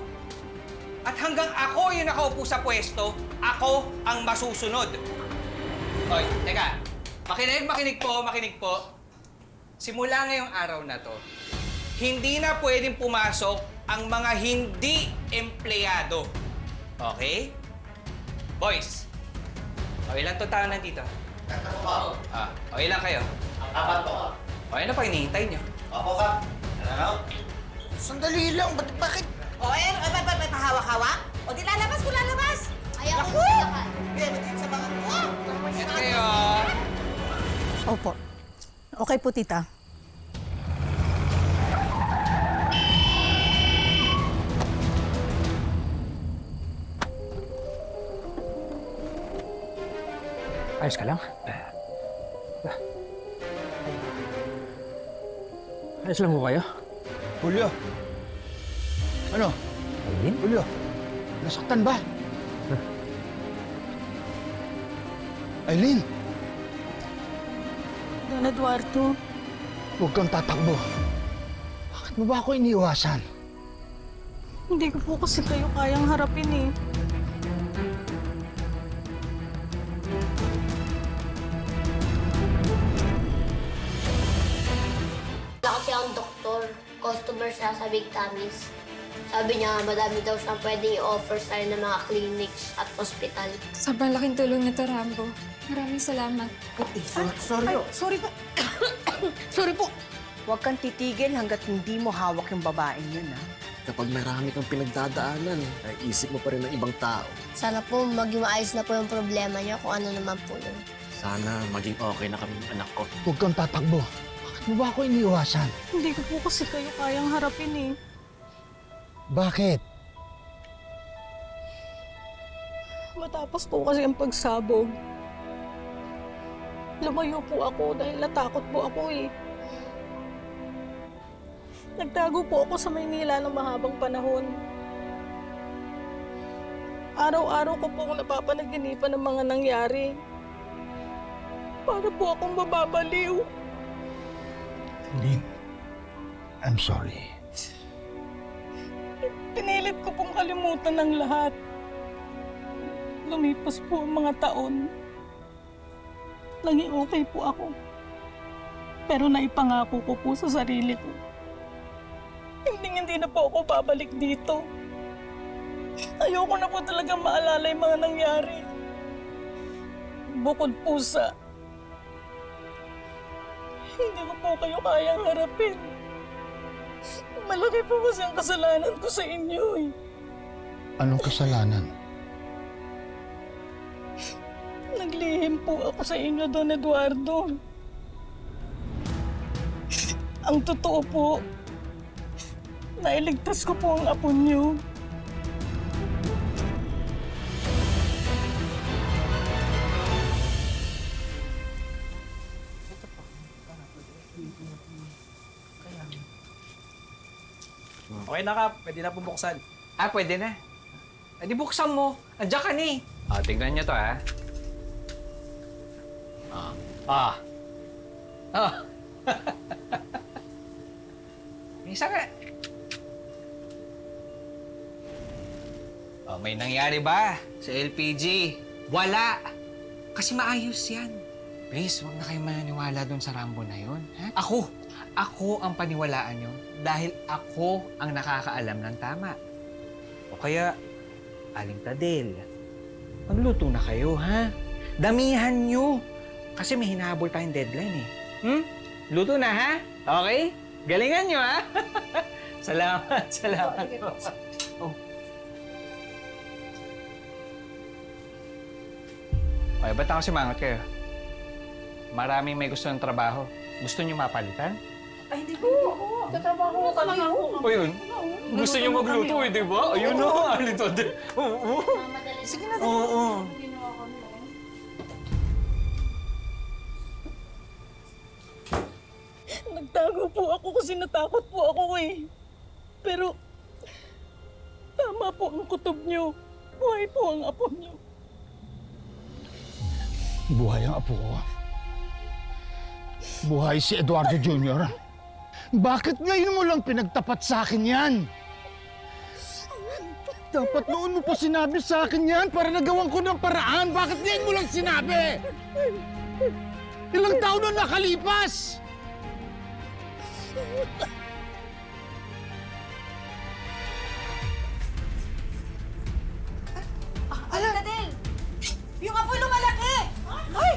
At hanggang ako yung nakaupo sa pwesto, ako ang masusunod. Oy, teka. Makinig po. Simula ngayong araw na to, hindi na pwedeng pumasok ang mga hindi empleyado. Okay? Boys, okay lang to tao nandito. Okay lang kayo. Apat po. Okay na pa, hinihintay niyo. Opo, Kap. Ano? Sandali lang. Bakit? O, ba't pahawak-hawak? O, di lalabas ko lalabas! Ayaw ko maglakad. Sa mga... Ito kayo. Opo. Okay po, tita. Ayos ka lang? Ayos lang mo kayo? Julio. Ano? Aileen? Julio, nasaktan ba? Aileen, Don Eduardo, huwag kang tatakbo. Bakit mo ba ako iniiwasan? hindi ko po kasi kayo kayang harapin eh. Wala kasi ang doktor, customer siya sa Big Tammy's. Sabi niya, madami daw siyang pwedeng i-offer sa'yo ng mga clinics at hospital. Sobrang laking tulong nito, Rambo. Maraming salamat. Sorry po. Sorry po. Huwag kang titigil hanggat hindi mo hawak yung babaeng yun, ha? Kapag marami kang pinagdadaanan, ay isip mo pa rin ng ibang tao. Sana po maging maayos na po yung problema niya kung ano naman po yun. Sana maging okay na kami ng anak ko. Huwag kang tatakbo. Bakit mo ba ako iniiwasan? Hindi ko po kasi kayo kayang harapin eh. Bakit? Matapos po kasi ang pagsabog, lumayo po ako dahil natakot po ako eh. Nagtago po ako sa Maynila ng mahabang panahon. Araw-araw ko po napapanaginipan ng mga nangyari. Para po akong mababaliw. Aileen, I'm sorry. Pinilit ko pong kalimutan ng lahat. Lumipas po ang mga taon. Naging okay po ako. Pero naipangako ko po sa sarili ko. Hindi na po ako babalik dito. Ayoko na po talaga maalala yung mga nangyari. Bukod po sa... Hindi ko po kayo kayang harapin. Malaki po kasi ang kasalanan ko sa inyo eh. Anong kasalanan? Naglihim po ako sa inyo, Don Eduardo. Ang totoo po, nailigtas ko po ang apo niyo. Okay na, Kap. Pwede na bubuksan. Ah, pwede na. Di buksan mo. Andiyan ka ni. Tignan niyo to, ha. Isa ka. May nangyari ba sa LPG? Wala. Kasi maayos yan. Please, huwag na kayong mananiwala doon sa Rambo na yun. Ha? Ako ang paniwalaan nyo dahil ako ang nakakaalam ng tama. O kaya, Aling Tadel, magluto na kayo, ha? Damihan nyo. Kasi may hinahabol tayong deadline, eh. Luto na, ha? Okay? Galingan nyo, ha? Salamat. Oh. Okay, ba't ako simangot kayo? Maraming may gusto ng trabaho. Gusto nyo mapalitan? Ay, hindi po. Tatrabaho ka lang ako. O yun, gusto nyo magluto eh, di ba? Ayun na, Aling Tadel. Oo. Sige na, Oo. Nagtago po ako kasi natakot po ako eh. Pero, tama po ang kutob niyo. Buhay po ang apo niyo. Buhay ang apo ko. Buhay si Eduardo Jr. Bakit ngayon mo lang pinagtapat sa akin yan? Dapat noon mo pa sinabi sa akin yan para nagawan ko ng paraan. Bakit ngayon mo lang sinabi? Ilang taon na nakalipas? Alam! Tadel! Yung apoy lumalaki! Ay!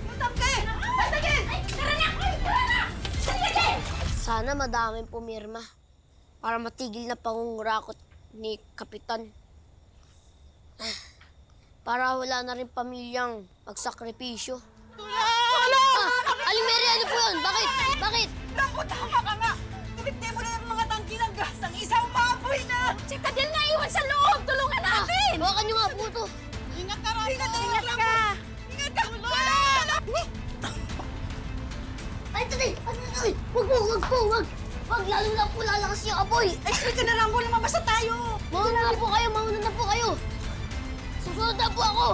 Yung tangke! Ay, Tadel! Tara na! Sana madaming pumirma para matigil na pangungurakot ni Kapitan. Para wala na rin pamilyang magsakripisyo. Wala! Aling Mary, ano po yun? Bakit? Bakit? Naku, tama ka nga! Kumikti mo na ng mga tangki ng gas ng isang baboy na! Si Tadel nga iwan sa loob! Tulungan natin! Hawakan niyo nga po ito. Ingat ka, Rambo! Ingat ka! Ingat ka! Wala! Ay, Tadel! Wag po, wag po, wag! Wag, lalo lang po lalakas yung apoy! Ay, ka na, Rambo! Lumabas na tayo! Mauna na po kayo, mauna na po kayo! Susunod na po ako!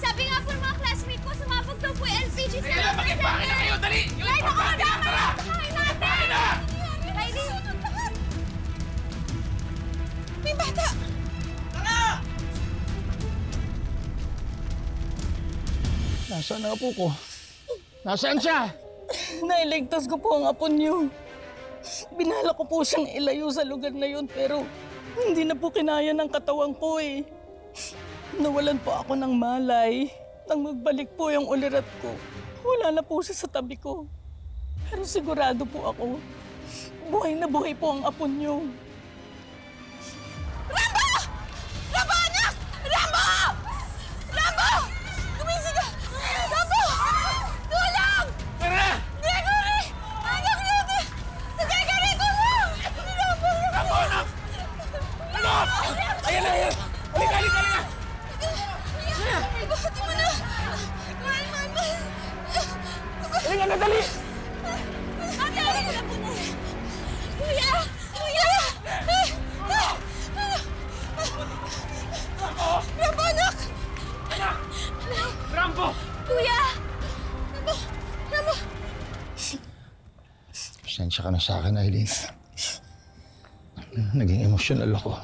Sabi nga po ng mga classmate ko, sumabog daw po yung LPG. Sige na, mag-ipakin na kayo! Dali! Yung importante na! Tara! Ipakin na! May bata! Nasaan ang apo ko? Nasaan siya? Nailigtas ko po ang apo niyo. Binala ko po siyang ilayo sa lugar na yun pero hindi na po kinaya ng katawan ko eh. Nawalan po ako ng malay. Nang magbalik po yung ulirat ko, wala na po siya sa tabi ko. Pero sigurado po ako, buhay na buhay po ang apo niyo. Rambo! Rambo, anak! Rambo! Rambo! Gumising ka! Rambo! Tulong! Tara! Gregory! Anak natin! Gregory, tulong! Rambo! Rambo, anak! Anak! Ayan na, ayan! Halika, halika, halika! Buhati mo na! Mahal, mahal, mahal! Halika na, dali! Ate, halika na po na! Kuya! Kuya! Rambo, anak! Anak! Rambo! Kuya! Rambo! Rambo! Pasensya ka na sa akin, Aileen. Naging emosyonal ako.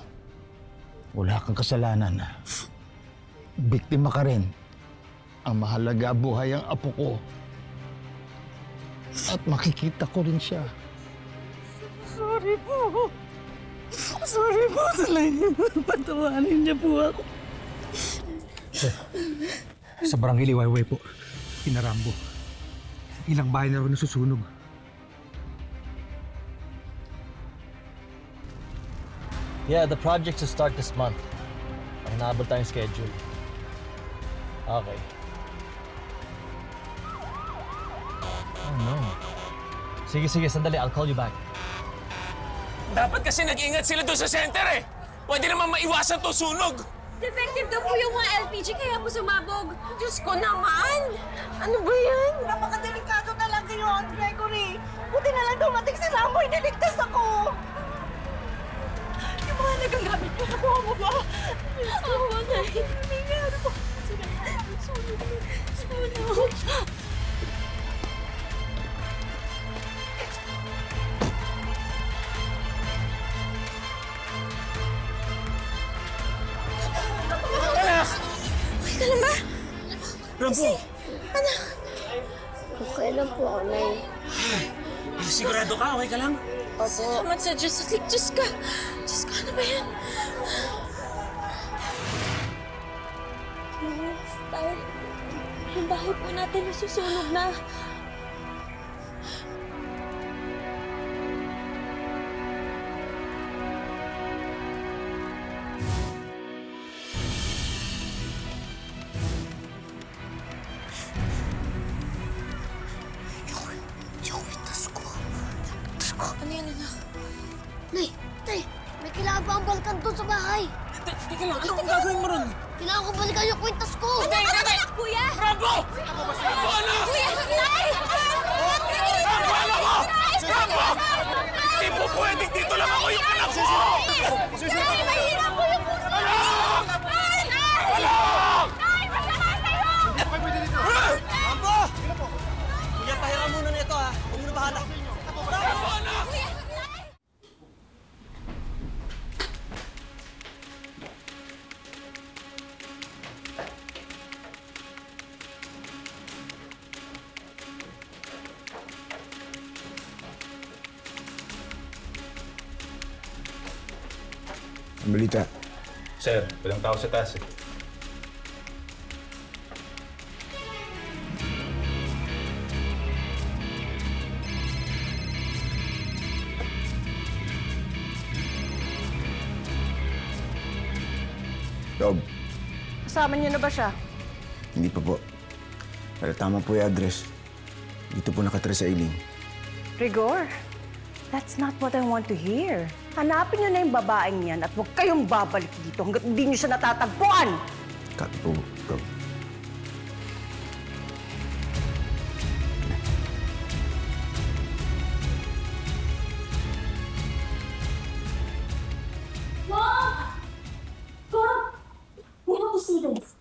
Wala kang kasalanan. Biktima ka rin. Ang mahalaga buhay ang apo ko. At makikita ko rin siya. Sorry po. Sorry po talaga. Patawanin niya po ako. Sa barangay Liwayway po, kina Rambo. Ilang bahay na rin nasusunog. Yeah, the project's to start this month. Ang naabot tayong schedule. Okay. Oh no. Sige, sandali. I'll call you back. Dapat kasi nag-ingat sila doon sa center eh! Pwede naman maiwasan to sunog! Defective daw po yung mga LPG kaya po sumabog. Diyos ko naman! Ano ba yan? Napakadelikado talaga yun, Gregory! Buti na lang dumating si Rambo, iniligtas ako! Yung mga nagagamit ko, nakuha mo ba? Oo, Nay. Ano ba? Sunog! Anak! Okay ka lang ba? Rambo! Anak! Okay lang po ako, Nay. Sigurado ka? Okay ka lang? Opo. Salamat sa Diyos. Diyos ka! Diyos ka, ano ba yan? Dahil yung bahay po natin nasusunog na. Yung kwintas ko. Ano yan, anak? Nay, Tay, may kailangan pa ang balikan doon sa bahay. Teka lang, anong gagawin mo ron? Kailangan ko balikan yung kwintas ko. Hindi, Kuya! Rambo! Rambo, anak! Kuya! Nay! Rambo, alam mo! Rambo! Hindi po pwedeng dito lang ako yung anak ko! Nay, mahirap po yung puso! Anak! Anak! Nay, masama sa'yo! Rambo! Kuya, pahiram muna nito ha. Huwag mo na bahala. Rambo, anak! Ang balita. Sir, walang tao sa taas eh. Dog, Kasama niyo na ba siya? hindi pa po. Pero tama po yung address. Dito po nakatira sa Eileen. Rigor, that's not what I want to hear. Hanapin niyo na yung babaeng yan at huwag kayong babalik dito hanggat hindi niyo siya natatagpuan. Copy po, Dog. Mom! Mom! We have to see this.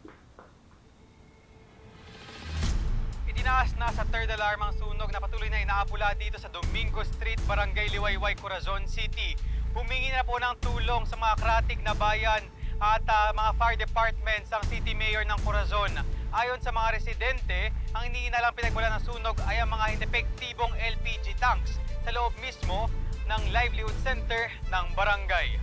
Itinaas na sa third alarm ang sunog na patuloy na inaapula dito sa Domingo Street, Barangay Liwayway, Corazon City. Humingi na po ng tulong sa mga kratik na bayan at mga fire departments ang City Mayor ng Corazon. Ayon sa mga residente, ang iniinalang pinagmula ng sunog ay ang mga epektibong LPG tanks sa loob mismo ng livelihood center ng barangay.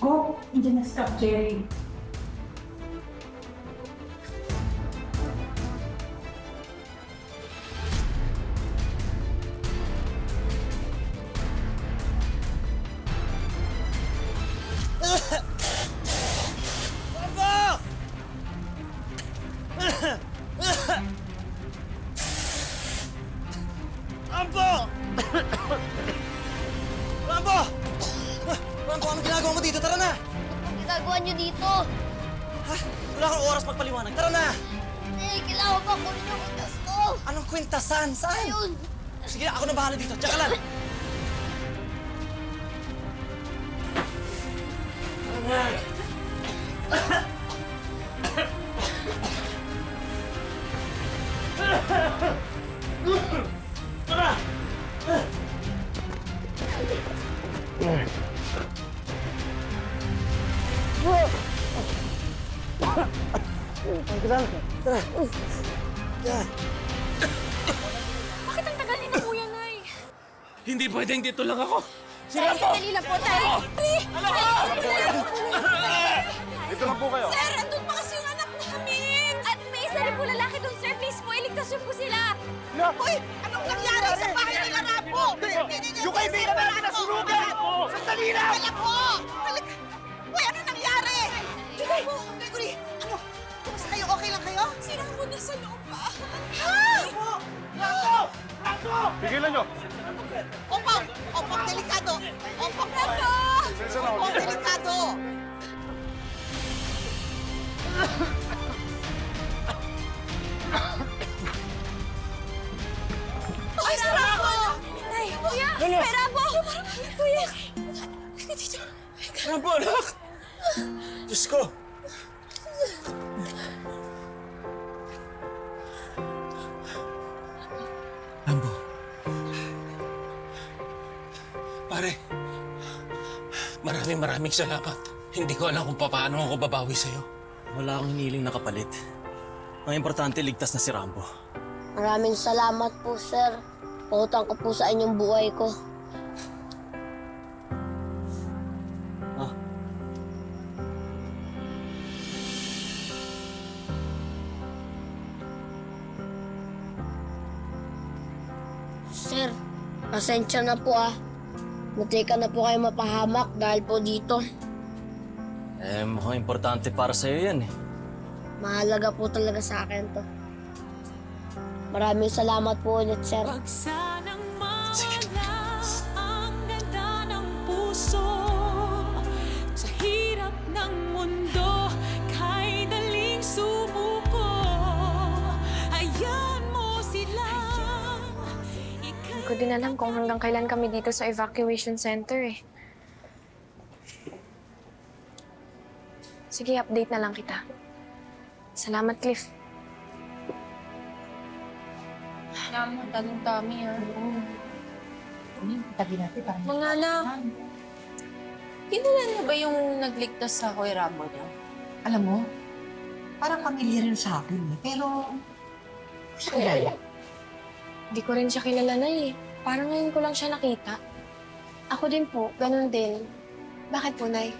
Go into the stuff, Jerry. Rambo! Rambo! Rambo! Rambo, anong ginagawa mo dito? Tara na! Anong ginagawa niyo dito? Wala kang oras magpaliwanag. Tara na! Eh, kailangan pa kunin yung kwintas ko. Anong kwintasan? Saan? Ayun. Sige na, ako na bahala dito. Diyan ka lang. Bakit ang tagal ni na Kuya, Nay? Hindi pwedeng dito lang ako. Tay, sandali lang po, Tay. Dito lang po kayo. Sir, andun pa kasi yung anak namin. At may isa rin po lalaki doon, sir. Please po, iligtas niyo po sila. Uy! Anong nangyari sa bahay nila Rambo? Yung kaibigan natin nasunugan! Sandali lang! Wala po! Uy, ano nangyari? Gregory, ano? Kumusta kayo? Okay lang kayo? Si Rambo nasa loob pa. Rambo! Rambo! Pigilan nyo! Opang! Opang, delikado! Opang! Rambo! Opang, delikado! Ay, si Rambo! Nay, Kuya! Lolo! May Rambo! Kuya! Rambo, anak! Diyos ko! Rambo. Pare, maraming salamat. Hindi ko alam kung paano ako babawi sa'yo. Wala akong hiniling na kapalit. Ang importante, ligtas na si Rambo. Maraming salamat po, sir. Pautang ko po sa inyong buhay ko. Sir, pasensya na po Munti ka na po kayo mapahamak dahil po dito. Mukhang importante para sa'yo yan eh. Mahalaga po talaga sa akin to. Maraming salamat po ulit, sir. Sige. Ang ganda ng puso sa hirap ng mundo, kahit daling sumuko, ayan mo sila. Hindi ko din alam kung hanggang kailan kami dito sa evacuation center eh. Sige, update na lang kita. Salamat, Cliff. tama. Tamang-tami, ha? Tabi natin tayo. Mga anak, kilala niyo ba yung nagligtas sa Kuya Rambo niyo? Alam mo, parang pamilya rin sa akin eh. Pero, kilala. Hindi ko rin siya kilala na eh. Parang ngayon ko lang siya nakita. Ako din po, ganun din. Bakit po, Nay?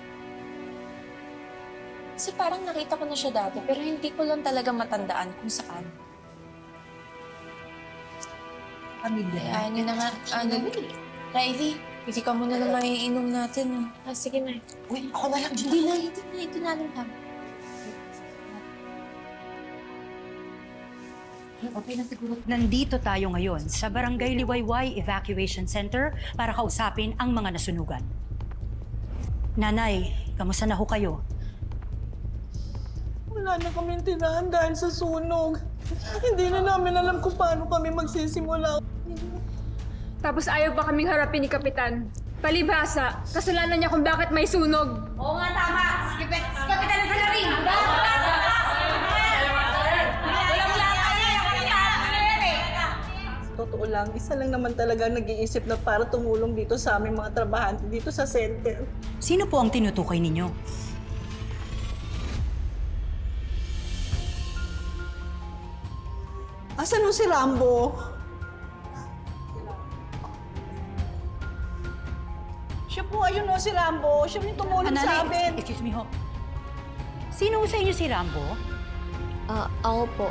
Kasi parang nakita ko na siya dati, pero hindi ko lang talaga matandaan kung saan. Pamilya. Ano na nga, Riley, hindi ka muna lang maiinom natin. Sige na. Uy, ako na lang dyan. Hindi na, ito na lang kami. Okay na siguro. Nandito tayo ngayon sa Barangay Liwayway Evacuation Center para kausapin ang mga nasunugan. Nanay, kamusta na ho kayo? Wala na kaming tirahan dahil sa sunog. Hindi na namin alam kung paano kami magsisimula. Tapos ayaw pa kaming harapin ni Kapitan. Palibhasa, kasalanan niya kung bakit may sunog. Oo nga, tama! Si Kapitan na sa rin! Totoo lang, isa lang naman talaga nag-iisip na para tumulong dito sa aming mga trabahante dito sa center. Sino po ang tinutukoy ninyo? Asan si Rambo? Siya po, ayun o si Rambo. Siya yung tumulong sa amin. Excuse me ho. Sino sa inyo si Rambo? Ako po.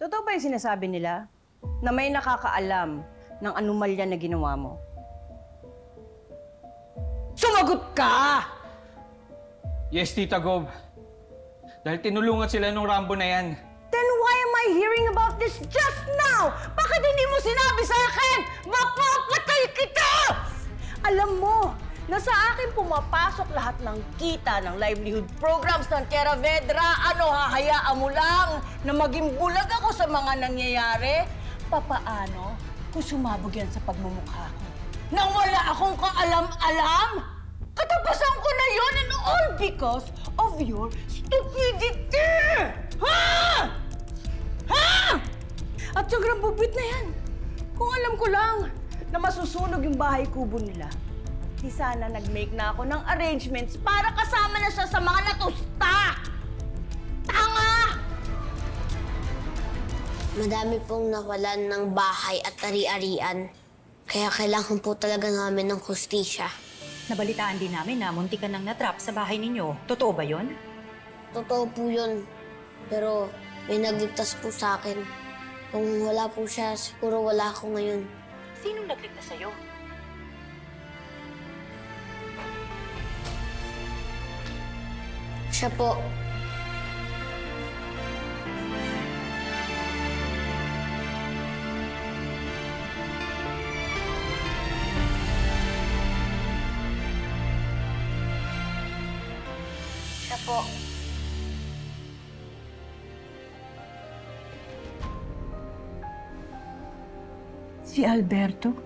Totoo ba yung sinasabi nila na may nakakaalam ng anomalya na ginawa mo? Sumagot ka! Yes, Tita Gob. Dahil tinulungan sila nung Rambo na yan. Then why am I hearing about this just now? Bakit hindi mo sinabi sa akin? Mapapatay kita! Alam mo, na sa akin pumapasok lahat ng kita ng livelihood programs ng Terra Vedra. Ano, hahayaan mo lang na maging bulag ako sa mga nangyayari? Papaano kung sumabog yan sa pagmumukha ko? Nang wala akong kaalam-alam? Katapasan ko na yun and all because of your stupidity! Ha? Ha? At yung grambubit na yan, kung alam ko lang na masusunog yung bahay kubo nila, di sana nag-make na ako ng arrangements para kasama na siya sa mga natusta! Tanga! Madami pong nawalan ng bahay at ari-arian. Kaya kailangan po talaga namin ng hustisya. Nabalitaan din namin na munti ka nang natrap sa bahay ninyo. Totoo ba yon? Totoo po yun. Pero may nagligtas po sa akin. Kung wala po siya, siguro wala ako ngayon. Sinong nagligtas sa'yo? Siya po. Siya po. Si Alberto?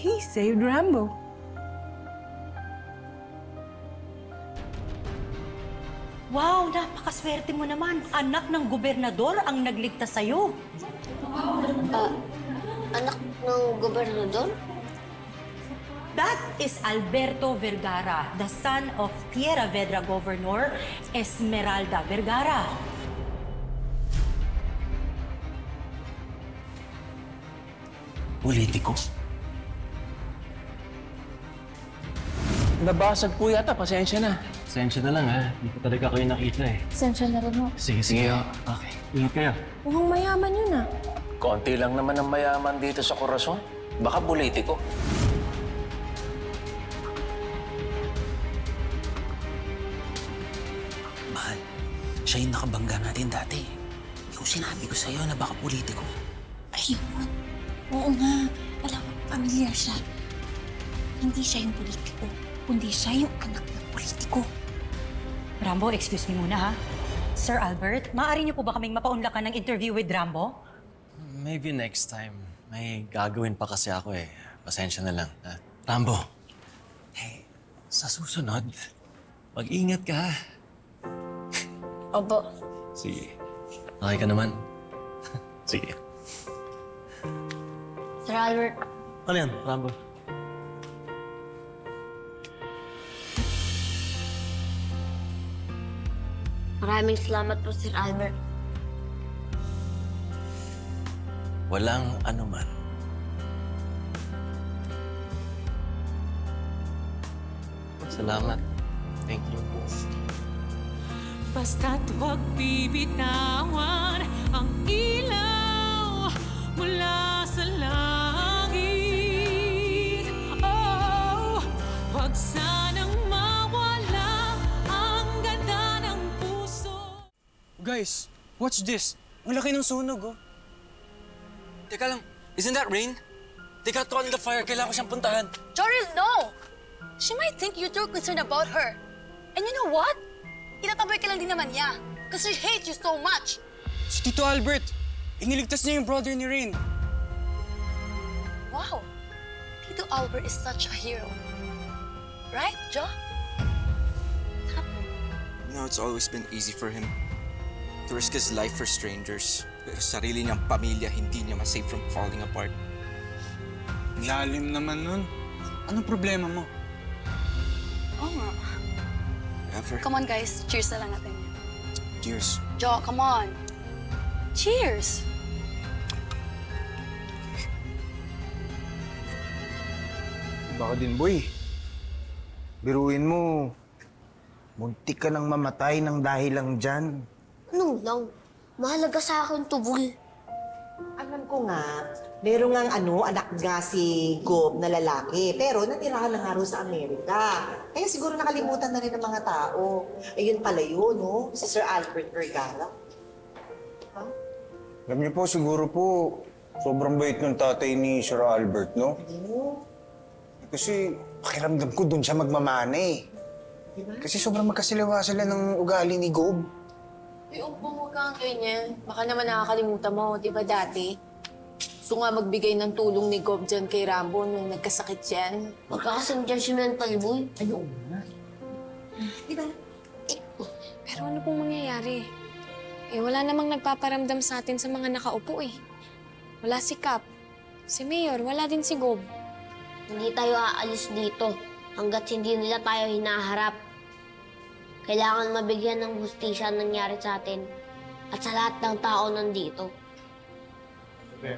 He saved Rambo. Wow, napakaswerte mo naman. Anak ng gobernador ang nagligtas sa'yo. Anak ng gobernador? That is Alberto Vergara, the son of Tierra Vedra Governor Esmeralda Vergara. Politiko? Nabasag po yata, pasensya na. Pasensya na lang ha, hindi ko talaga kayo nakita eh. Sensya na rin mo. Sige, sige. Okay, ingat kayo. Mukhang mayaman yun ah. Konti lang naman ang mayaman dito sa Corazon. Baka politiko. Mahal, siya yung nakabangga natin dati. Yung sinabi ko sa'yo na baka politiko. Ayun. Oo nga. Alam mo, pamilyar siya. Hindi siya yung politiko. kundi siya yung anak ng politiko. Rambo, excuse me muna ha. Sir Albert, maaari niyo po ba kaming mapaunlakan ng interview with Rambo? Maybe next time. May gagawin pa kasi ako eh. Pasensya na lang. Ha? Rambo, hey, sa susunod, mag-ingat ka. Opo. Sige. Okay ka naman? Sige. Sir Albert, Ano yan, Rambo? maraming salamat po, Sir Albert. Walang anuman. Salamat. Thank you. Basta't huwag bibitawan ang ilaw mula sa langit. Oh, huwag sanang mawala ang ganda ng puso. Guys, watch this. Ang laki ng sunog, oh. Teka lang, isn't that Rain? They got caught in the fire. Kailangan ko siyang puntahan. Joril, no! She might think you're too concerned about her. And you know what? Itataboy ka lang din naman niya. Because she hates you so much. Si Tito Albert, iniligtas niya yung brother ni Rain. Wow. Tito Albert is such a hero. Right, Jo? You know, it's always been easy for him to risk his life for strangers. Pero sarili niyang pamilya, hindi niya ma-save from falling apart. Lalim naman nun. Anong problema mo? Oo nga. Ever. Come on, guys. Cheers na lang natin. Cheers. Jo, come on. Cheers! Baka din, boy. Biruin mo, muntik ka nang mamatay ng dahil lang dyan. Ano lang? Mahalaga sa akin to, boy. Alam ko nga, meron ngang anak nga si Gob na lalaki, pero natirahan na nga rin sa Amerika. Kaya siguro nakalimutan na rin ng mga tao. Ayun pala yun, no? Si Sir Albert Vergara. Alam niyo po, siguro po, sobrang bait ng tatay ni Sir Albert, no? Kasi pakiramdam ko doon siya magmamana eh. Kasi sobrang magkasiliwa sila ng ugali ni Gob. Uy, huwag kang ganyan. Baka naman nakakalimutan mo, di ba dati? Gusto nga magbigay ng tulong ni Gob dyan kay Rambo nung nagkasakit yan. Magkakasin dyan si Mental Boy. Ayun nga. Di ba? Pero ano pong mangyayari? Eh, wala namang nagpaparamdam sa atin sa mga nakaupo eh. Wala si Cap, si Mayor, wala din si Gob. Hindi tayo aalis dito hanggat hindi nila tayo hinaharap. Kailangan mabigyan ng hustisya ang nangyari sa atin at sa lahat ng tao nandito. Sir,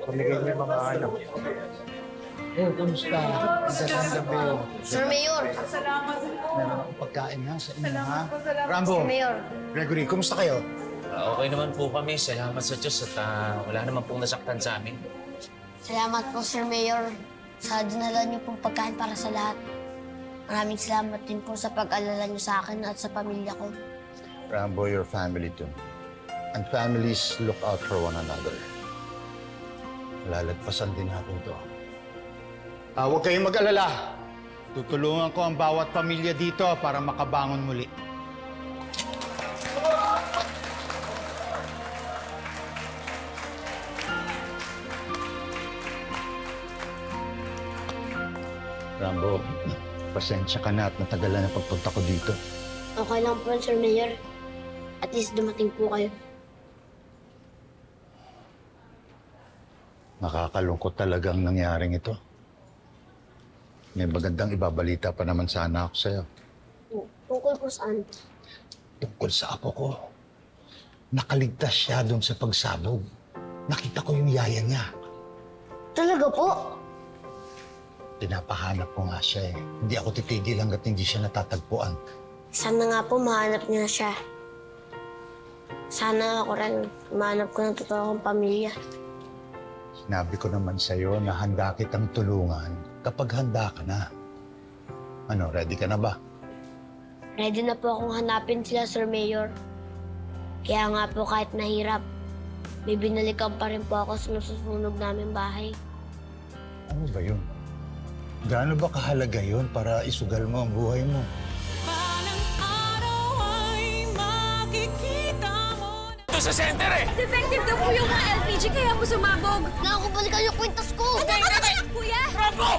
Pamigay mo yung mga anak. Eh, kamusta? Magandang gabi. Sir Mayor! Meron akong pagkain ha sa inyo, ha? Rambo, Sir Mayor! Gregory, kumusta kayo? Okay naman po kami. Salamat sa Diyos at wala naman pong nasaktan sa amin. Salamat po, Sir Mayor, sa dinala niyo pong pagkain para sa lahat. Maraming salamat din po sa pag-alala niyo sa akin at sa pamilya ko. Rambo, your family too. And families look out for one another. Lalagpasan din natin to. Huwag kayong mag-alala. Tutulungan ko ang bawat pamilya dito para makabangon muli. Rambo, pasensya ka na at natagalan na pagpunta ko dito. Okay lang po, Sir Mayor. At least dumating po kayo. Nakakalungkot talagang nangyaring ito. May magandang ibabalita pa naman sana ako sa'yo. Tungkol po saan? Tungkol sa apo ko. Nakaligtas siya doon sa pagsabog. Nakita ko yung yaya niya. Talaga po? Pinapahanap ko nga siya eh. Hindi ako titigil hanggat hindi siya natatagpuan. Sana nga po mahanap niya na siya. Sana ako rin mahanap ko ng totoo kong pamilya. Sinabi ko naman sa'yo na handa kitang tulungan kapag handa ka na. Ano, ready ka na ba? Ready na po akong hanapin sila, Sir Mayor. Kaya nga po kahit nahirap, may binalikan pa rin po ako sa nasusunog namin bahay. Ano ba yun? Gaano ba kahalaga yun para isugal mo ang buhay mo? Ito sa center eh! Defective daw po yung mga LPG kaya po sumabog. Nakakabalikan yung kwintas ko! Anak, kuya! Rambo!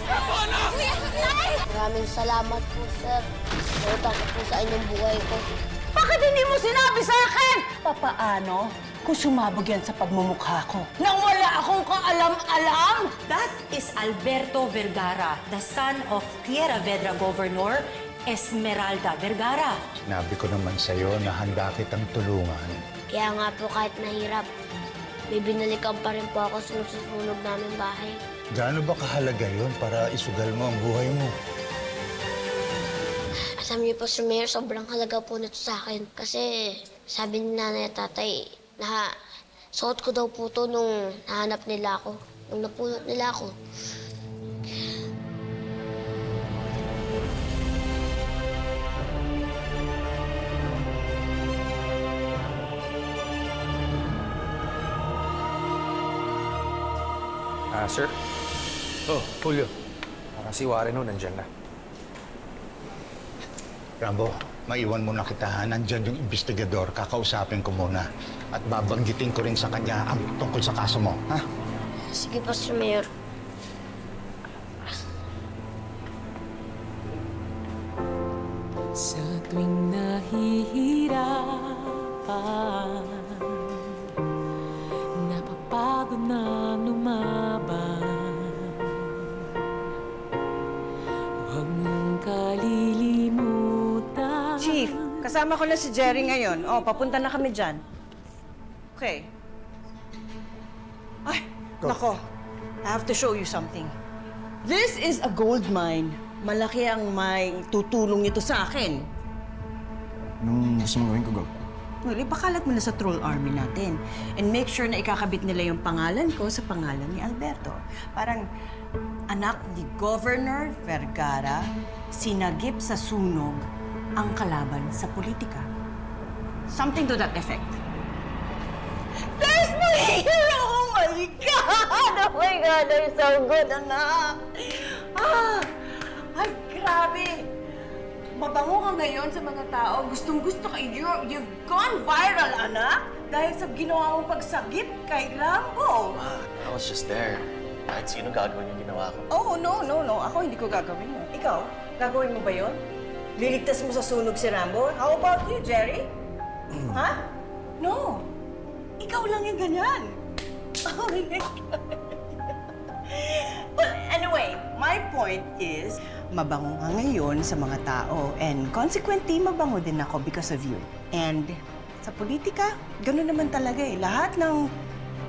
Rambo, anak! Kuya, nay! Maraming salamat po, sir. Utang ko po sa inyong buhay ko. Bakit hindi mo sinabi sa akin? Papaano kung sumabog yan sa pagmumukha ko? Nang wala akong kaalam-alam? That is Alberto Vergara, the son of Tierra Vedra Governor Esmeralda Vergara. Sinabi ko naman sa'yo na handa kitang tulungan. Kaya nga po kahit mahirap, may binalikan pa rin po ako sa nasusunog namin bahay. Gaano ba kahalaga yun para isugal mo ang buhay mo? Alam niyo po, Sir Mayor, sobrang halaga po nito sa akin. Kasi sabi ni nanay at tatay na suot ko daw po to nung nahanap nila ako. Nung napulot nila ako. Sir? Oh, Julio. Si Warren nandyan na. Rambo, maiwan muna kita ha. Nandyan yung investigador. Kakausapin ko muna. At babanggitin ko rin sa kanya ang tungkol sa kaso mo, ha? Sige po, Sir Mayor. Sa tuwing nahihirapan, napapagod na lumaban, huwag mong kalilimutan. Chief, kasama ko na si Jerry ngayon. Oh, papunta na kami dyan. Okay. Ay, nako. I have to show you something. This is a gold mine. Malaki ang may tutulong nito sa akin. Anong gusto mo gawin ko, Gob? Well, ipakalat mo na sa troll army natin. And make sure na ikakabit nila yung pangalan ko sa pangalan ni Alberto. Parang anak ni Governor Vergara, sinagip sa sunog ang kalaban sa politika. Something to that effect. There's my hero! Oh my God! Oh my God, you're so good, anak! Ay, grabe! Mabango ka ngayon sa mga tao. Gustong-gusto ka. You've gone viral, anak! Dahil sa ginawa mong pagsagip kay Rambo. I was just there. Kahit sino gagawin yung ginawa ko. Oh, no. Ako hindi ko gagawin yun. Ikaw, gagawin mo ba yun? Liligtas mo sa sunog si Rambo? How about you, Jerry? Ha? No. Ikaw lang yung ganyan. Oh my God. But anyway, my point is, mabango ka ngayon sa mga tao and consequently, mabango din ako because of you. And sa politika, gano'n naman talaga eh. Lahat ng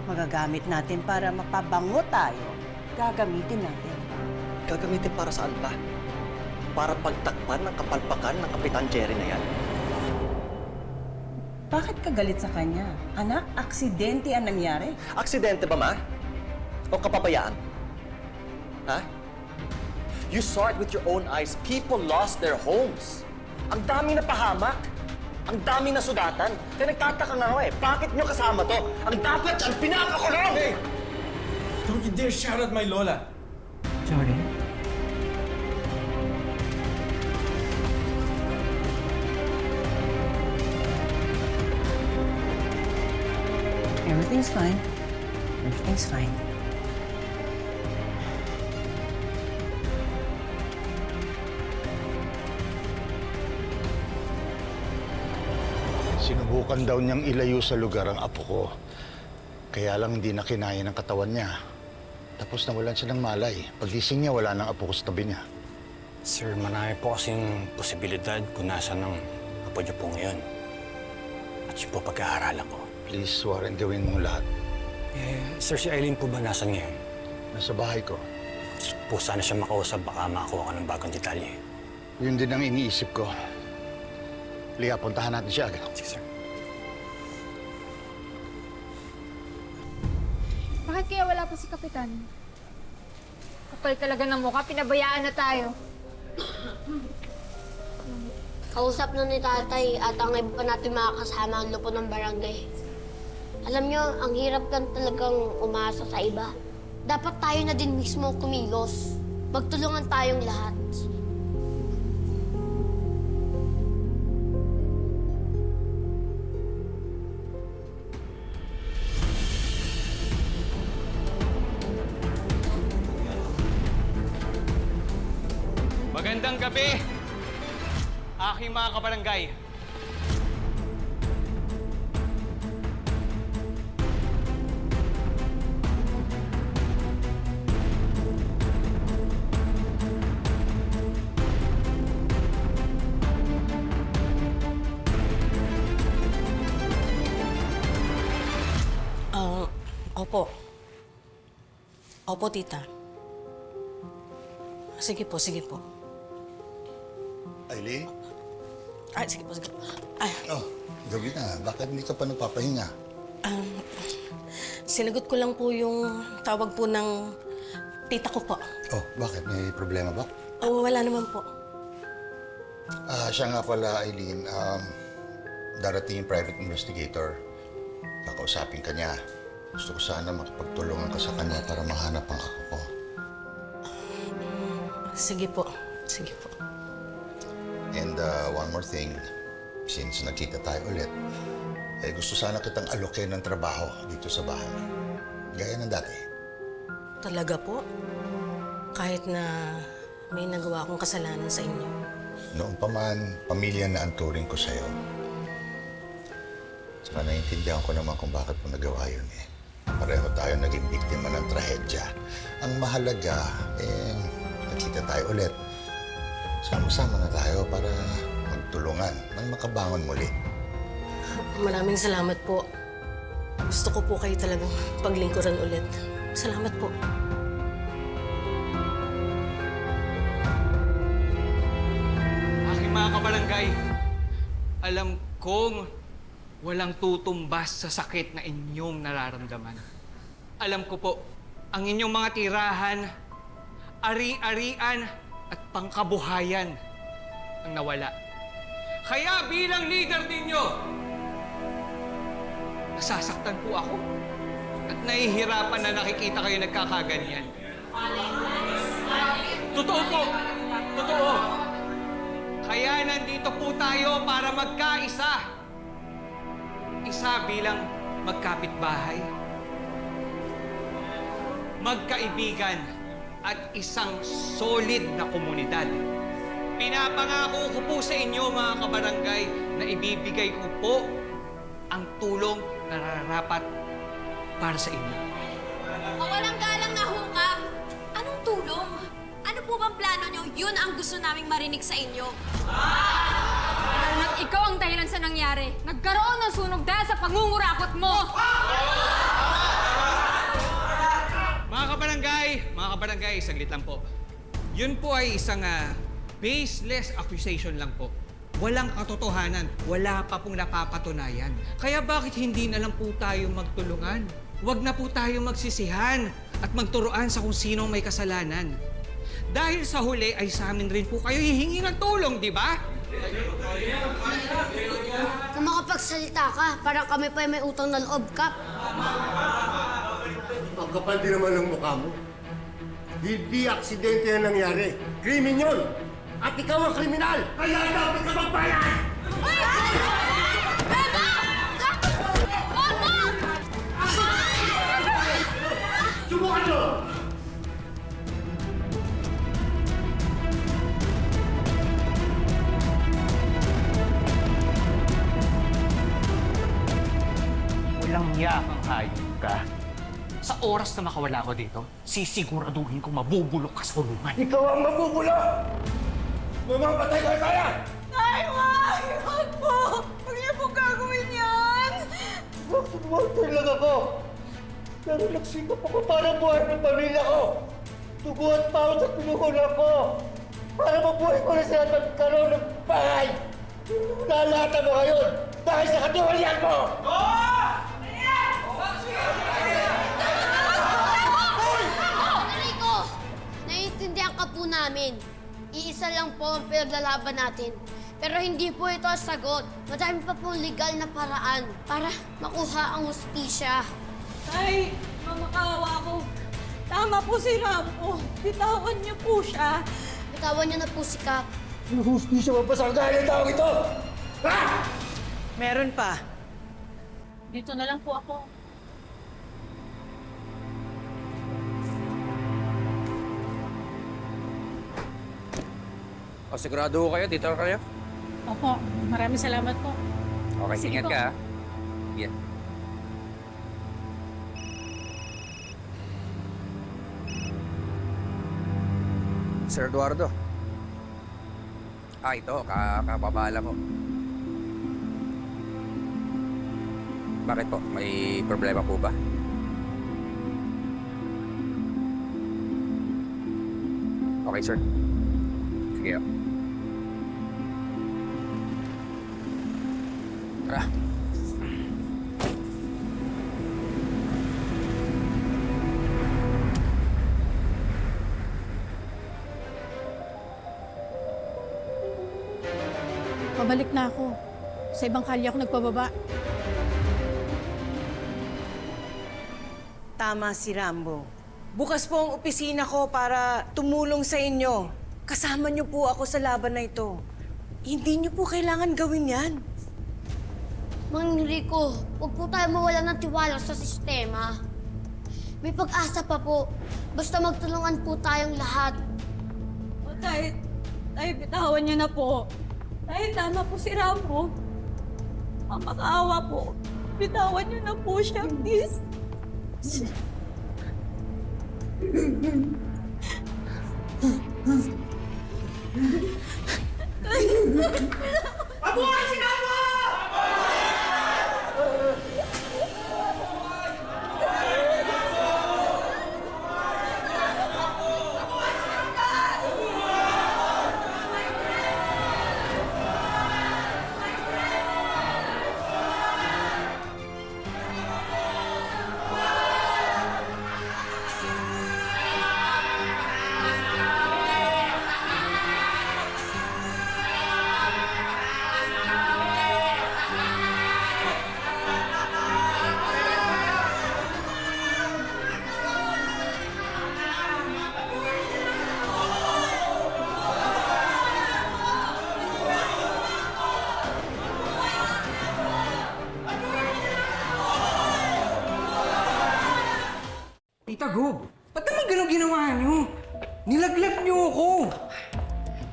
magagamit natin para mapabango tayo, gagamitin natin. Gagamitin para saan pa? Para pagtakpan ng kapalpakan ng Kapitan Jerry na yan? Bakit ka galit sa kanya? Anak, aksidente ang nangyari. Aksidente ba, Ma? O kapabayaan? Ha? You saw it with your own eyes. People lost their homes. Ang daming napahamak. Ang daming nasugatan. Kaya nagtataka nga ako eh, bakit nyo kasama to? Ang dapat ang pinakakulong! Hey! Don't you dare shout at my Lola! Jordan? Everything's fine. Everything's fine. Sinubukan daw niyang ilayo sa lugar ang apo ko. Kaya lang hindi na kinaya ng katawan niya. Tapos nawalan siya ng malay. Pagising niya, wala nang apo ko sa tabi niya. Sir, marami po kasing posibilidad kung nasa ng apo niyo po ngayon. At yun po pag-aaralan ko. Please, Warren, gawin mong lahat. Sir, si Eileen po ba nasan ngayon? Nasa bahay ko. Gusto po sana siya makausap, baka makakuha ka ng bagong detalye. Yun din ang iniisip ko. Lia, puntahan natin siya agad. Sige, sir. Bakit kaya wala pa si Kapitan? Kapal talaga ng mukha, pinabayaan na tayo. Kausap na ni tatay at ang iba pa natin makakasama ang lupo ng barangay. Alam niyo, ang hirap lang talagang umasa sa iba. Dapat tayo na din mismo kumilos. Magtulungan tayong lahat. Magandang gabi, aking mga kabarangay. Opo. Opo, tita. Sige po, sige po. Aileen? Ay, sige po, sige po. Ay, Oh, gabi na. Bakit hindi ka pa nagpapahinga? sinagot ko lang po yung tawag po ng tita ko po. Oh, bakit? May problema ba? Oh, wala naman po. Siya nga pala, Aileen. Darating yung private investigator. Kakausapin ka niya. Gusto ko sana makipagtulungan ka sa kanya para mahanap ang ako ko. Sige po. Sige po. And one more thing, since nagkita tayo ulit, gusto sana kitang alokin ng trabaho dito sa bahay. Gaya ng dati. Talaga po? Kahit na may nagawa akong kasalanan sa inyo. Noon pa man, pamilya na ang turing ko sa'yo. Saka naiintindihan ko naman kung bakit mo nagawa yun eh. Pareho tayo naging biktima ng trahedya. Ang mahalaga, nakita tayo ulit. Sama-sama na tayo para magtulungan nang makabangon muli. Maraming salamat po. Gusto ko po kayo talagang paglingkuran ulit. Salamat po. Aking mga kabarangay, alam kong walang tutumbas sa sakit na inyong nararamdaman. Alam ko po, ang inyong mga tirahan, ari-arian at pangkabuhayan ang nawala. Kaya bilang leader ninyo, nasasaktan po ako at nahihirapan na nakikita kayo nagkakaganyan. Totoo po! Totoo! Kaya nandito po tayo para magkaisa. Isa bilang magkapitbahay, magkaibigan, at isang solid na komunidad. Pinapangako ko po sa inyo, mga kabarangay, na ibibigay ko po ang tulong na nararapat para sa inyo. Walang galang na hukap. Anong tulong? Ano po bang plano nyo? Yun ang gusto naming marinig sa inyo. At ikaw ang dahilan sa nangyari. Nagkaroon ng sunog dahil sa pangungurakot mo! Mga kabarangay, saglit lang po. Yun po ay isang baseless accusation lang po. Walang katotohanan, wala pa pong napapatunayan. Kaya bakit hindi na lang po tayo magtulungan? Huwag na po tayo magsisihan at magturuan sa kung sino may kasalanan. Dahil sa huli ay sa amin rin po kayo hihingi ng tulong, di ba? Kung makapagsalita ka, parang kami pa may utang na loob, Kap. Ang kapal din naman ng mukha mo. Hindi aksidente yan nangyari. Krimen yun! At ikaw ang kriminal! Kaya dapat ka magbayad! Subukan nyo! Walang hiya kang hayop ka. Sa oras na makawala ko dito, sisiguraduhin kong mabubulok ka sa kulungan. Ikaw ang mabubulok! Mamamatay ka kaya! Ay, wag! Wag po! Huwag niyo po gagawin yan! Walter lang ako! Pero nagsikap ako para buhay ng pamilya ko! Tuguan pa ako sa pinuhunan ko! Para mabuhay ko na sila magkaroon ng bahay! Lalata mo ngayon dahil sa katiwalian mo! Enrico, naiintindihan ka po namin. Iisa lang po ang pinaglalaban natin. Pero hindi po ito ang sagot. Madami pa pong legal na paraan para makuha ang hustisya. Tay, mamakaawa ko. Tama po si Rambo. Bitawan niyo po siya. Bitawan niyo na po si Kap. Hustisya mo pa sa kagaya ng tao ito! Ha? Meron pa. Dito na lang po ako. O sigurado ko kayo, dito kayo. Opo, maraming salamat po. Okay, Sige ingat po. ka ha. Yeah. Sir Eduardo. Ito, kakababala ko. Bakit po? May problema po ba? Okay, sir. Sige. Tara. Pabalik na ako. Sa ibang kalye ako nagpababa. Tama si Rambo. Bukas po ang opisina ko para tumulong sa inyo. Kasama niyo po ako sa laban na ito. Hindi niyo po kailangan gawin yan. Mang Enrico, huwag po tayo mawala ng tiwala sa sistema. May pag-asa pa po. Basta magtulungan po tayong lahat. Tay, bitawan niyo na po. Tay, tama po si Rambo. Makakaawa po. Bitawan niyo na po siya, please. Mabuhay si Rambo! Tita Gob, ba't naman ganun ginawa niyo? Nilaglag niyo ako.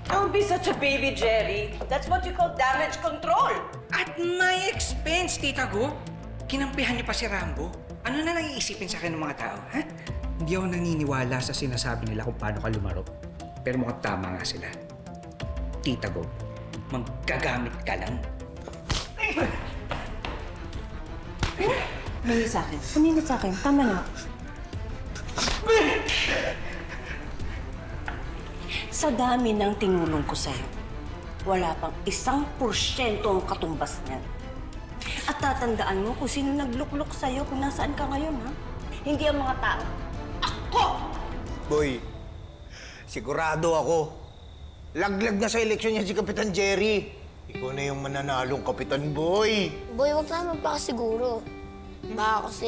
Don't be such a baby, Jerry. That's what you call damage control. At my expense, Tita Gob. Kinampihan niyo pa si Rambo. Ano na lang iisipin sa akin ng mga tao, ha? Hindi ako naniniwala sa sinasabi nila kung paano ka lumaro. Pero mukhang tama nga sila. Tita Gob, maggagamit ka lang. Tumingin sa akin. Tumingin sa akin. Tama na. Sa dami ng tinulong ko sa'yo, wala pang 1% ang katumbas niyan. At tatandaan mo kung sino nagluklok sa'yo kung nasaan ka ngayon, ha? Hindi ang mga tao. Ako! Boy, sigurado ako. Laglag na sa eleksyon niya si Kapitan Jerry. Ikaw na yung mananalong Kapitan Boy. Boy, huwag tayo magpakasiguro. Baka kasi,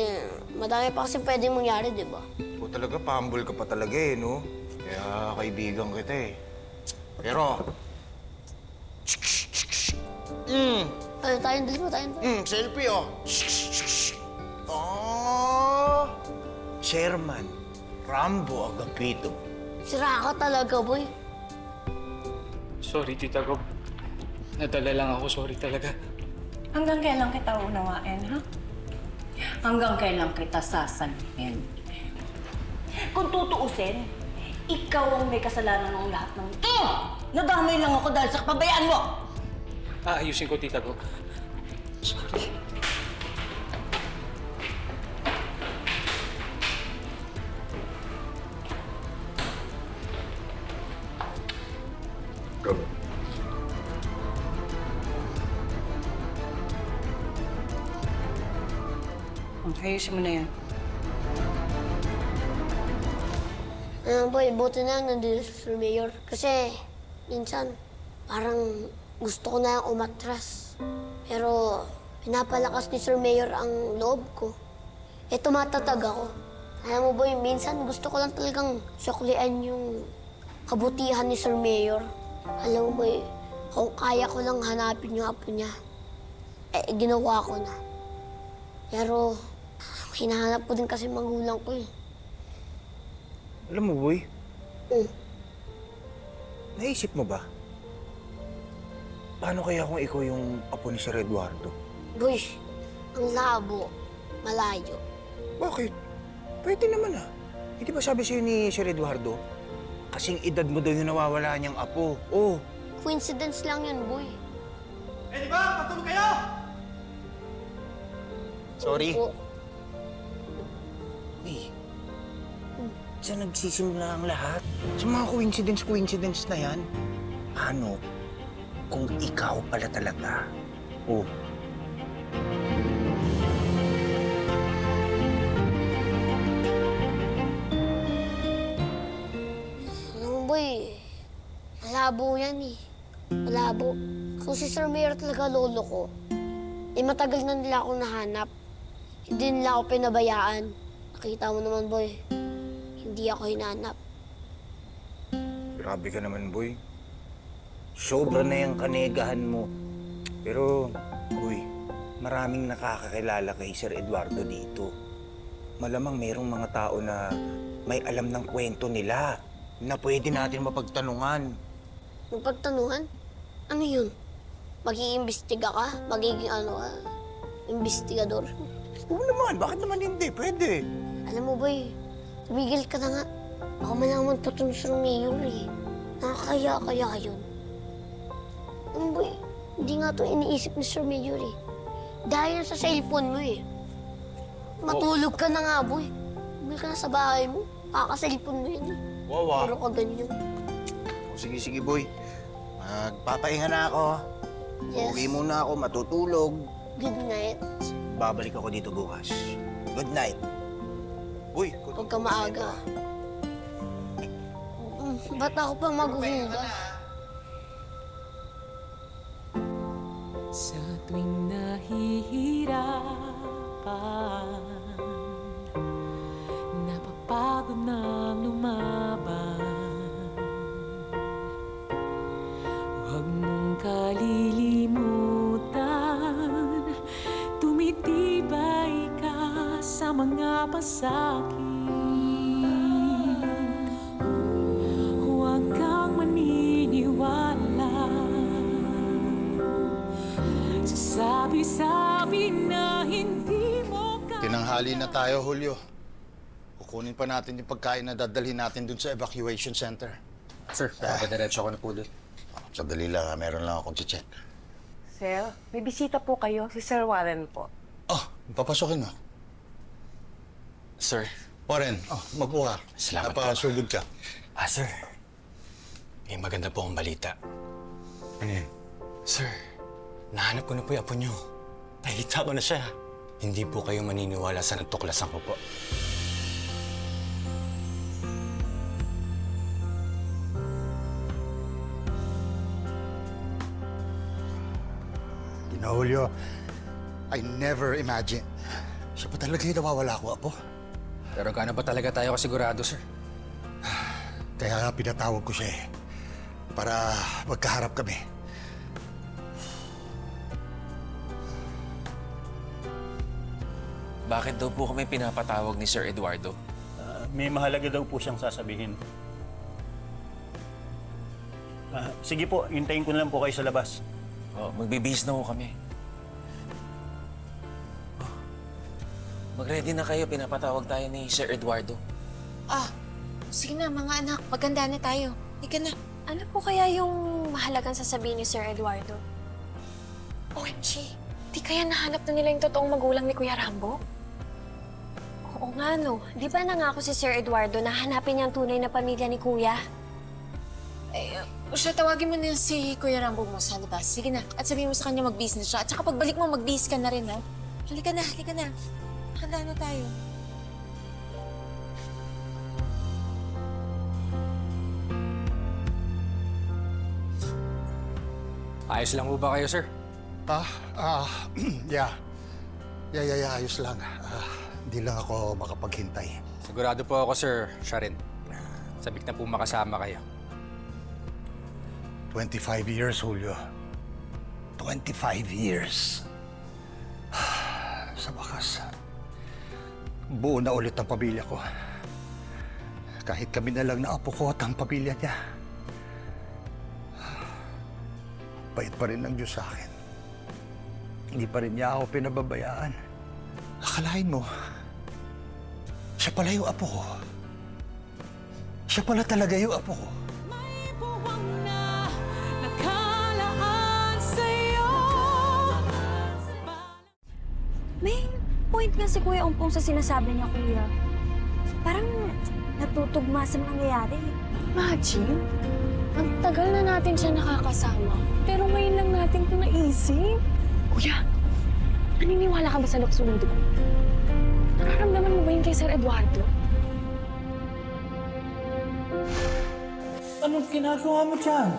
madami pa kasi pwedeng mangyari, di ba? O talaga, pahambol ka pa talaga eh, no? Kaya kaibigan kita eh. Pero... Tayo, tayong dalawa. Selfie oh. Oh! Chairman, Rambo Agapito. Sira ka talaga, boy. Sorry, Tita Gob. Nadala lang ako. Sorry talaga. Hanggang kailan kita unawain, ha? Hanggang kailan kita sasalin? Kung tutuusin, ikaw ang may kasalanan ng lahat ng ito! Nadamay lang ako dahil sa kapabayaan mo! Ayusin ko, Tita Gob. Sorry. Go. Ayusin mo na yan. Boy, buti na lang nandito si Sir Mayor. Kasi, minsan, parang gusto ko na yung umatras. Pero pinapalakas ni Sir Mayor ang loob ko. Eh, tumatatag ako. Alam mo boy, minsan gusto ko lang talagang suklian yung kabutihan ni Sir Mayor. Alam mo boy, kung kaya ko lang hanapin yung apo niya, eh, ginawa ko na. Pero, hinahanap ko din kasi magulang ko eh. Alam mo, boy, Mm. naisip mo ba? Paano kaya kung ikaw yung apo ni Sir Eduardo? Boy, ang labo, malayo. Bakit? Pwede naman ah. Hindi ba sabi sa'yo ni Sir Eduardo? Kasing edad mo daw yung nawawala niyang apo. Oh. Coincidence lang yun, boy. Eh, di ba? Patulog kayo! Sorry. Oo. Uy, saan nagsisimula ang lahat? Sa mga coincidence na yan. Ano kung ikaw pala talaga? Oh. Alam mo, boy, malabo yan eh. Malabo. Kung si Sir Mayor talaga lolo ko, eh matagal na nila akong nahanap. Hindi nila ako pinabayaan. Nakita mo naman, boy, hindi ako hinanap. Grabe ka naman, boy. Sobra na yung kanegahan mo. Pero, boy, maraming nakakakilala kay Sir Eduardo dito. Malamang merong mga tao na may alam ng kwento nila na pwede natin mapagtanungan. Magpagtanungan? Ano yun? Mag-iimbestiga ka? Magiging ano ka? Investigador? Oo naman, bakit naman hindi? Pwede. Alam mo, boy, tumigil ka na nga. Baka malaman pa itong Sir Mayor eh. Nakakaya-kaya yun. Alam mo, boy, hindi nga ito iniisip ni Sir Mayor eh. Dahil yan sa cellphone mo eh. Matulog ka na nga, boy. Bumili ka na sa bahay mo. Kaka-cellphone mo yun eh. Wawa. Puro ka ganyan. O, sige, boy. Magpapahinga na ako. Yes. Uwi muna ako, matutulog. Good night. Babalik ako dito bukas. Good night. Uy, Huwag ka maaga. Ba't ako pa maghuhuga? Sa tuwing nahihirapan, napapagod na lumaban, huwag mong kalilimutan, tumitibay ka sa mga pasakit. Huwag kang maniniwala sa sabi-sabi na hindi mo ka... Tinanghali na tayo, Julio. Kukunin pa natin yung pagkain na dadalhin natin dun sa evacuation center. Sir, papadiretso ko na po doon. Sandali lang, meron lang akong check. Sir, may bisita po kayo. Si Sir Warren po. Papasokin mo. Sir. Warren, mabuo ka. Salamat po. Napasugod ka. Sir. May maganda po akong balita. Ano yan? Sir, nahanap ko na po yung apo niyo. Nakita ko na siya. Hindi po kayo maniniwala sa natuklasan ko po. You know, Julio, I never imagined. Siya pa talaga yung nawawala ko, Apo. Pero gaano ba talaga tayo kasigurado, sir? Kaya nga pinatawag ko siya eh. Para magkaharap kami. Bakit daw po kami pinapatawag ni Sir Eduardo? May mahalaga daw po siyang sasabihin. Sige po, hintayin ko na lang po kayo sa labas. Magbibihis na ho kami. Mag-ready na kayo, pinapatawag tayo ni Sir Eduardo. Sige na, mga anak. Maganda na tayo. Ika na. Ano po kaya yung mahalagang sasabihin ni Sir Eduardo? OMG, di kaya nahanap na nila yung totoong magulang ni Kuya Rambo? Oo nga, no. Di ba nangako si Sir Eduardo na hanapin niya ang tunay na pamilya ni Kuya? Siya, tawagin mo na si Kuya Rambo mo sa labas. Sige na. At sabihin mo sa kanya mag-business siya. At saka pagbalik mo, mag-bis ka na rin, ha? Halika na, halika na. Handa na tayo. Ayos lang po ba kayo, sir? Yeah, ayos lang. Hindi lang ako makapaghintay. Sigurado po ako, sir, siya rin. Sabik na po makasama kayo. 25 years, Julio. 25 years. Sa wakas, buo na ulit ang pamilya ko. Kahit kami na lang na apo ko at ang pamilya niya. Bait pa rin ng Diyos sa akin. Hindi pa rin niya ako pinababayaan. Akalain mo, siya pala yung apo ko. Siya pala talaga yung apo ko. May point nga si Kuya Ompong sa sinasabi niya, Kuya. Parang natutugma sa mga nangyayari. Imagine, ang tagal na natin siya nakakasama. Pero ngayon lang natin ito naisip. Kuya, naniniwala ka ba sa lukso ng dugo? Nararamdaman mo ba yun kay Sir Eduardo? Anong ginagawa mo dyan?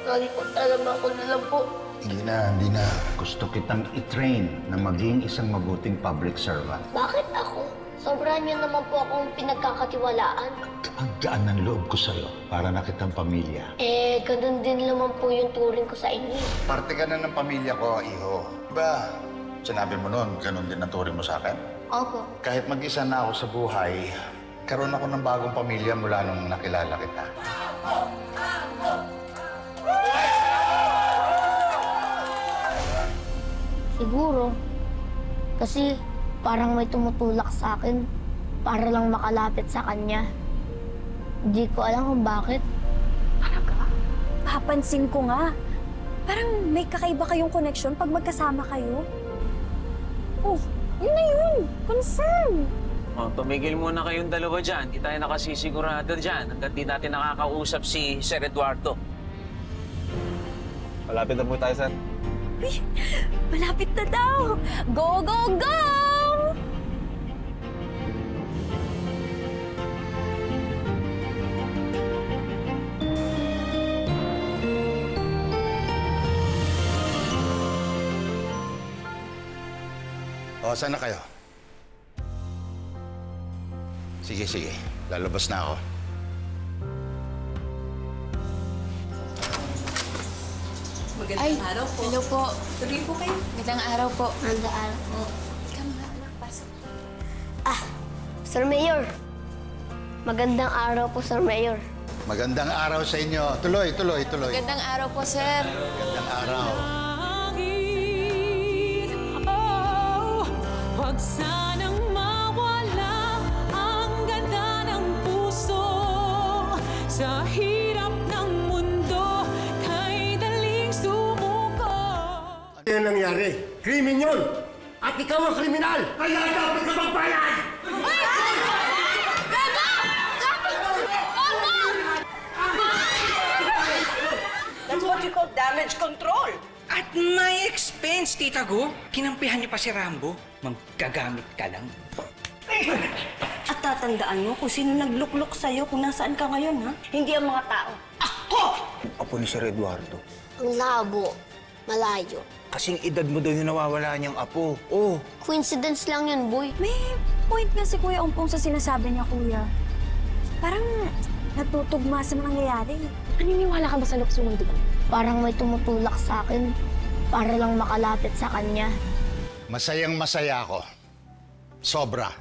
Sorry po, talaga ko na lang po. Hindi na. Gusto kitang i-train na maging isang mabuting public servant. Bakit ako? Sobrahan niyo naman po akong pinagkakatiwalaan. Ang gaan ng loob ko sa'yo para na kitang pamilya. Ganun din naman po yung turing ko sa inyo. Parte ka na ng pamilya ko, iho. Ba, sinabi mo noon, ganun din ang turing mo sa akin? Opo. Kahit mag-isa na ako sa buhay, karoon ako ng bagong pamilya mula nung nakilala kita. Siguro. Kasi parang may tumutulak sa akin para lang makalapit sa kanya. Hindi ko alam kung bakit. Talaga? Papansin ko nga. Parang may kakaiba kayong connection pag magkasama kayo. Oh, yun na yun. Confirm. Oh, tumigil muna kayong dalawa dyan. Di tayo nakasisigurado dyan hanggang di natin nakakausap si Sir Eduardo. Malapit na po tayo, sir. Uy, malapit na daw. Go, go, go! O, saan na kayo? Sige. Lalabas na ako. Ay, hello po. Tuloy po kayo. Magandang araw po. Magandang araw po. Ikaw mga anak, pasok. Sir Mayor. Magandang araw po, Sir Mayor. Magandang araw sa inyo. Tuloy. Magandang araw po, sir. Magandang araw. Oh, huwag sanang mawala ang ganda ng puso. Sa hirap ng mundo, kay daling sumuko. Ano yung nangyari? Krimen yun! At ikaw ang kriminal! Kaya dapat ka magbayad! That's what you call damage control. At my expense, Tita Go. Kinampihan niyo pa si Rambo. Maggagamit ka lang. At tatandaan mo kung sino nagluklok sa'yo kung nasaan ka ngayon, ha? Hindi ang mga tao. Ako! Apo ni Sir Eduardo. Ang labo. Malayo. Kasing edad mo daw yung nawawala niyang apo. Oh. Coincidence lang yun, boy. May point nga si Kuya Ompong sa sinasabi niya, Kuya. Parang natutugma sa mga nangyayari. Naniniwala ka ba sa lukso ng dugo? Parang may tumutulak sa akin para lang makalapit sa kanya. Masayang masaya ako. Sobra.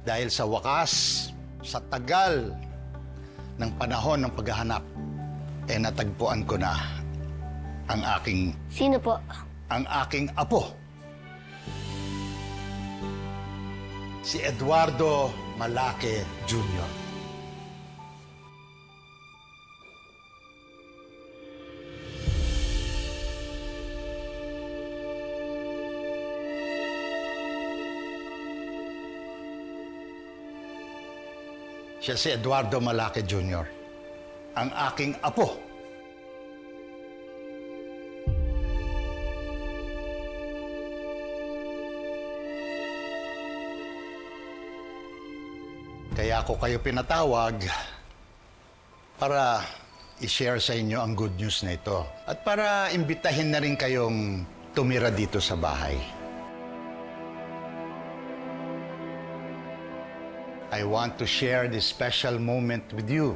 Dahil sa wakas, sa tagal ng panahon ng paghahanap, natagpuan ko na ang aking... Sino po? Ang aking apo. Si Eduardo Malake Jr. Siya si Eduardo Malake Jr., ang aking apo. Kaya ako kayo pinatawag para i-share sa inyo ang good news na ito. At para imbitahin na rin kayong tumira dito sa bahay. I want to share this special moment with you.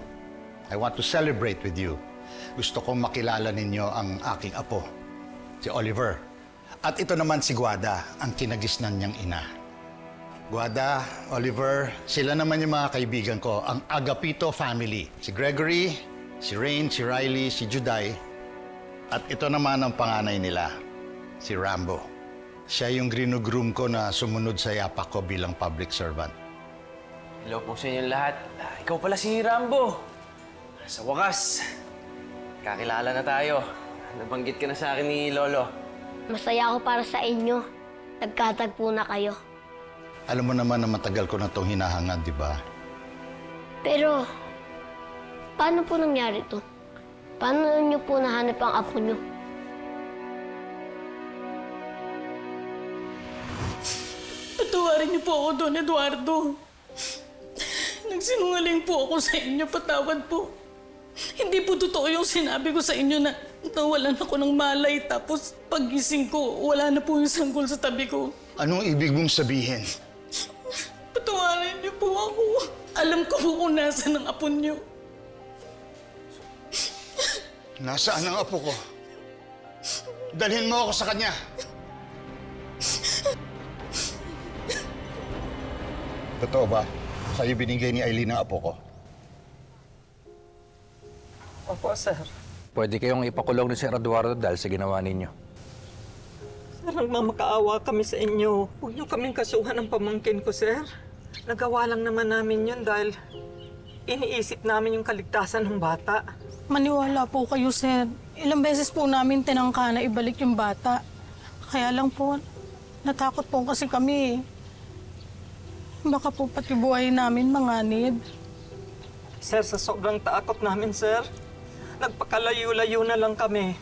I want to celebrate with you. Gusto kong makilala ninyo ang aking apo, si Oliver. At ito naman si Guada, ang kinagisnan niyang ina. Guada, Oliver, sila naman yung mga kaibigan ko, ang Agapito family. Si Gregory, si Rain, si Riley, si Juday. At ito naman ang panganay nila, si Rambo. Siya yung grinugroom ko na sumunod sa yapak ko bilang public servant. Hello po sa inyong lahat. Ikaw pala si Rambo. Sa wakas, kakilala na tayo. Nabanggit ka na sa akin ni Lolo. Masaya ako para sa inyo. Nagkatagpo na kayo. Alam mo naman na matagal ko na itong hinahangad, di ba? Pero, paano po nangyari to? Paano niyo po nahanap ang apo niyo? Patawarin niyo po ako doon, Eduardo. Nagsinungaling po ako sa inyo, patawad po. Hindi po totoo yung sinabi ko sa inyo na nawalan ako ng malay tapos paggising ko, wala na po yung sanggol sa tabi ko. Anong ibig mong sabihin? Patawarin niyo po ako. Alam ko po kung nasaan ang apo niyo. Nasaan ang apo ko? Dalhin mo ako sa kanya. Totoo ba? Sa'yo binigay ni Aileen ang apo ko? Opo, sir. Pwede kayong ipakulong ni Sir Eduardo dahil sa ginawa ninyo. Sir, nagmamakaawa kami sa inyo. Huwag niyo kaming kasuhan ng pamangkin ko, sir. Nagawa lang naman namin yun dahil iniisip namin yung kaligtasan ng bata. Maniwala po kayo, sir. Ilang beses po namin tinangka na ibalik yung bata. Kaya lang po, natakot po kasi kami. Baka po pati buhay namin manganib. Sir, sa sobrang takot namin, sir, nagpakalayo-layo na lang kami.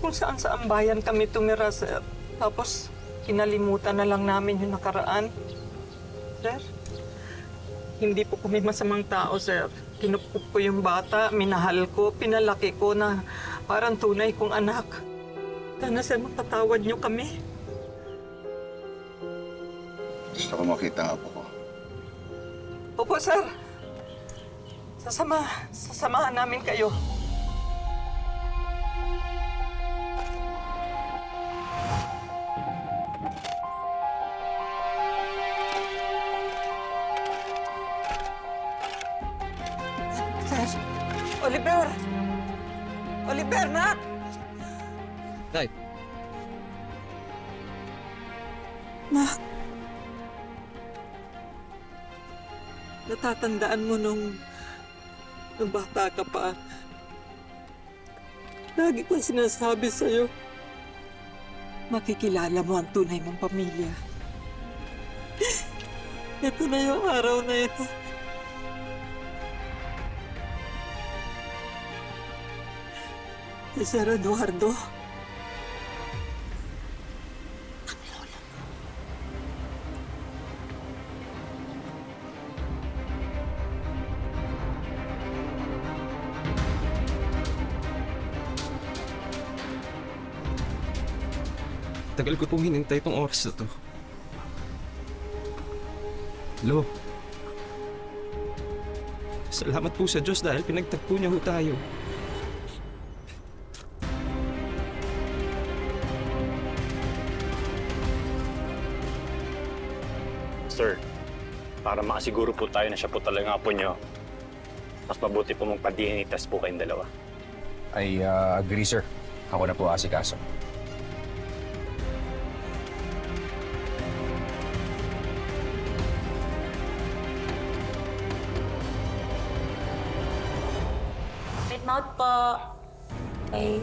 Kung saan-saan bayan kami tumira, sir. Tapos, kinalimutan na lang namin yung nakaraan. Sir, hindi po kami masamang tao, sir. Kinupkup ko yung bata, minahal ko, pinalaki ko na parang tunay kong anak. Sana, sir, mapatawad niyo kami. Gusto ko makita ang apo ko. Opo, sir. Sasamahan namin kayo. Sir, Oliver! Oliver, nak! Tay. Nak, natatandaan mo nung bata ka pa. Lagi ko sinasabi sa'yo, makikilala mo ang tunay mong pamilya. Ito na yung araw na ito. Si Sir Eduardo. Tagal ko pong hinintay itong oras na to. Lo. Salamat po sa Diyos dahil pinagtagpo niya ho tayo. Sir, para makasiguro po tayo na siya po talaga ang apo niyo, mas mabuti po magpa-DNA test po kayong dalawa. I agree, sir. Ako na po asikaso. Red mouth po. Okay.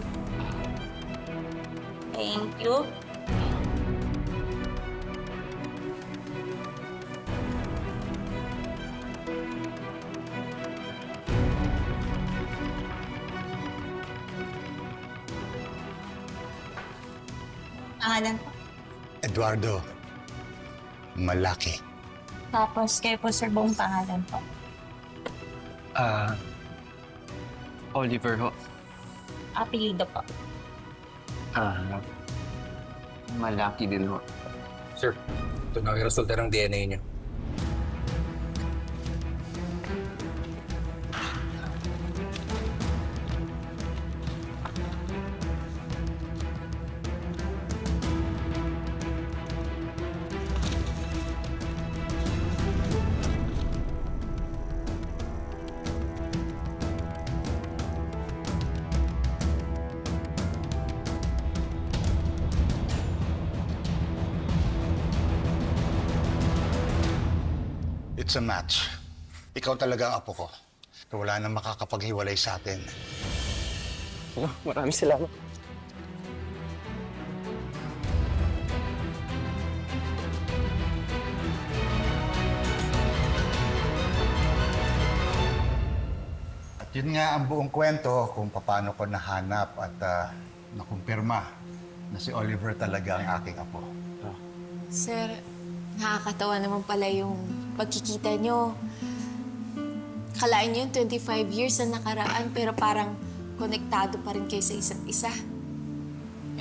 Thank you. Pangalan po. Eduardo, malaki. Tapos kayo po, sir, buong pangalan po. Oliver ho. Apelido po. Malaki din ho. Sir, ito na yung resulta ng DNA niyo. It's a match. Ikaw talaga ang apo ko. Wala nang makakapaghiwalay sa atin. Maraming salamat. At yun nga ang buong kwento kung paano ko nahanap at nakumpirma na si Oliver talaga ang aking apo. Sir, nakakatawa naman pala yung pagkikita nyo. Kalain nyo yung 25 years na nakaraan pero parang konektado pa rin kayo sa isa't isa.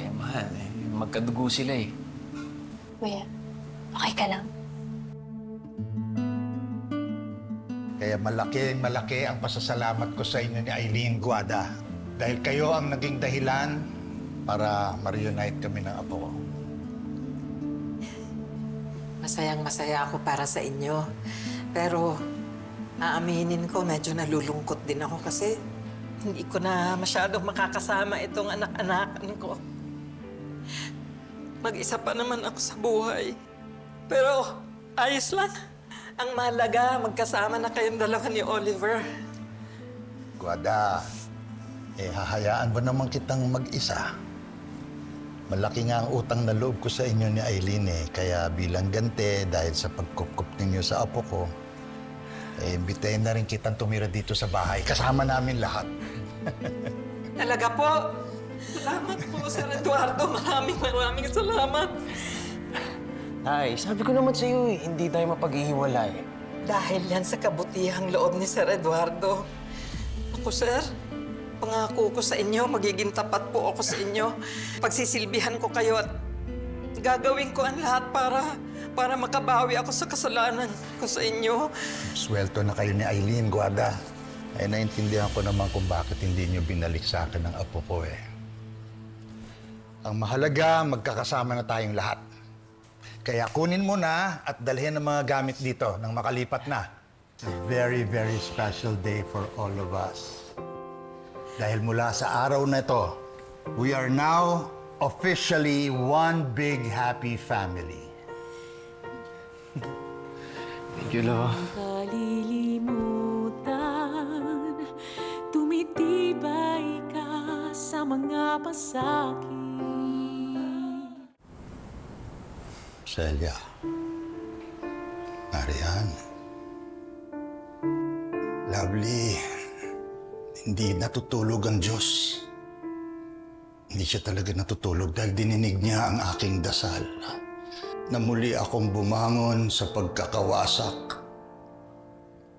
Eh, mahal. Magkadugo sila eh. Kuya, okay ka lang? Kaya malaki ang pasasalamat ko sa inyo ni Eileen Guada. Dahil kayo ang naging dahilan para ma-reunite kami ng apo ko. Masayang-masaya ako para sa inyo. Pero aaminin ko, medyo nalulungkot din ako kasi hindi ko na masyadong makakasama itong anak-anakan ko. Mag-isa pa naman ako sa buhay. Pero ayos lang. Ang mahalaga, magkasama na kayong dalawa ni Oliver. Guada, hahayaan ba naman kitang mag-isa? Malaki nga ang utang na loob ko sa inyo ni Eileen Kaya bilang gante, dahil sa pagkukup ninyo sa apo ko, imbitahin na rin kitang tumira dito sa bahay. Kasama namin lahat. Talaga po. Salamat po, Sir Eduardo. Maraming salamat. Ay, sabi ko naman sa'yo hindi tayo mapaghihiwalay. Dahil yan sa kabutihang loob ni Sir Eduardo. Ako, Sir, pangako ko sa inyo, magiging tapat po ako sa inyo. Pagsisilbihan ko kayo at gagawin ko ang lahat para makabawi ako sa kasalanan ko sa inyo. Swelto na kayo ni Eileen Guada. Naintindihan ko naman kung bakit hindi niyo binalik sa akin ang apo ko Ang mahalaga, magkakasama na tayong lahat. Kaya kunin mo na at dalhin ang mga gamit dito nang makalipat na. It's a very, very special day for all of us. Dahil mula sa araw na ito, we are now officially one big happy family. Thank you, Lo. Kalilimutan, tumitibay ka sa mga pasakit. Celia, Marian, Lovely, hindi natutulog ang Diyos. Hindi siya talaga natutulog dahil dininig niya ang aking dasal na muli akong bumangon sa pagkakawasak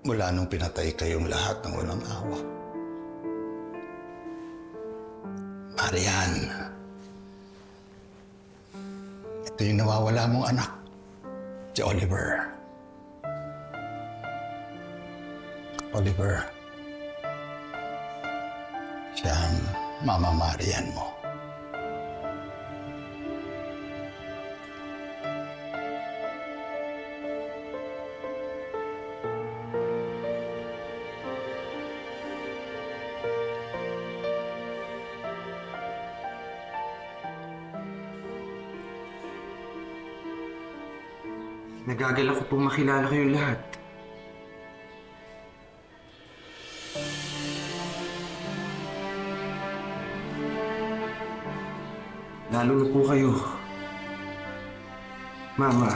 mula nung pinatay kayong lahat ng walang awa. Marian, ito yung nawawala mong anak, si Oliver. Oliver, siya ang Mama Marian mo. Nagagalak ko pong makilala kayong lahat. Lalo na po kayo. Mama,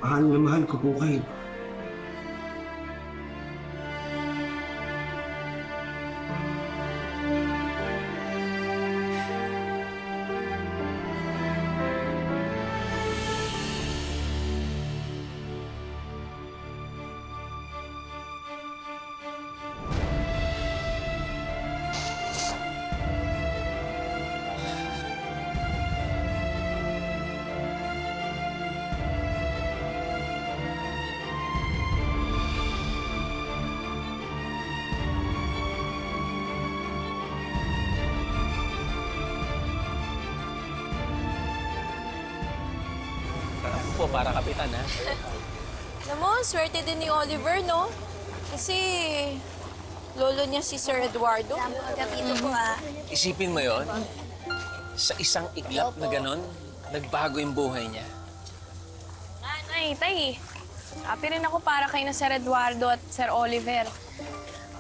mahal na mahal ko po kayo. po para kapitan, ha? Alam mo, swerte din ni Oliver, no? Kasi lolo niya si Sir Eduardo. Kapito po Isipin mo yon, sa isang iglap na ganon, nagbago yung buhay niya. Nanay, tay. Happy rin ako para kay na Sir Eduardo at Sir Oliver.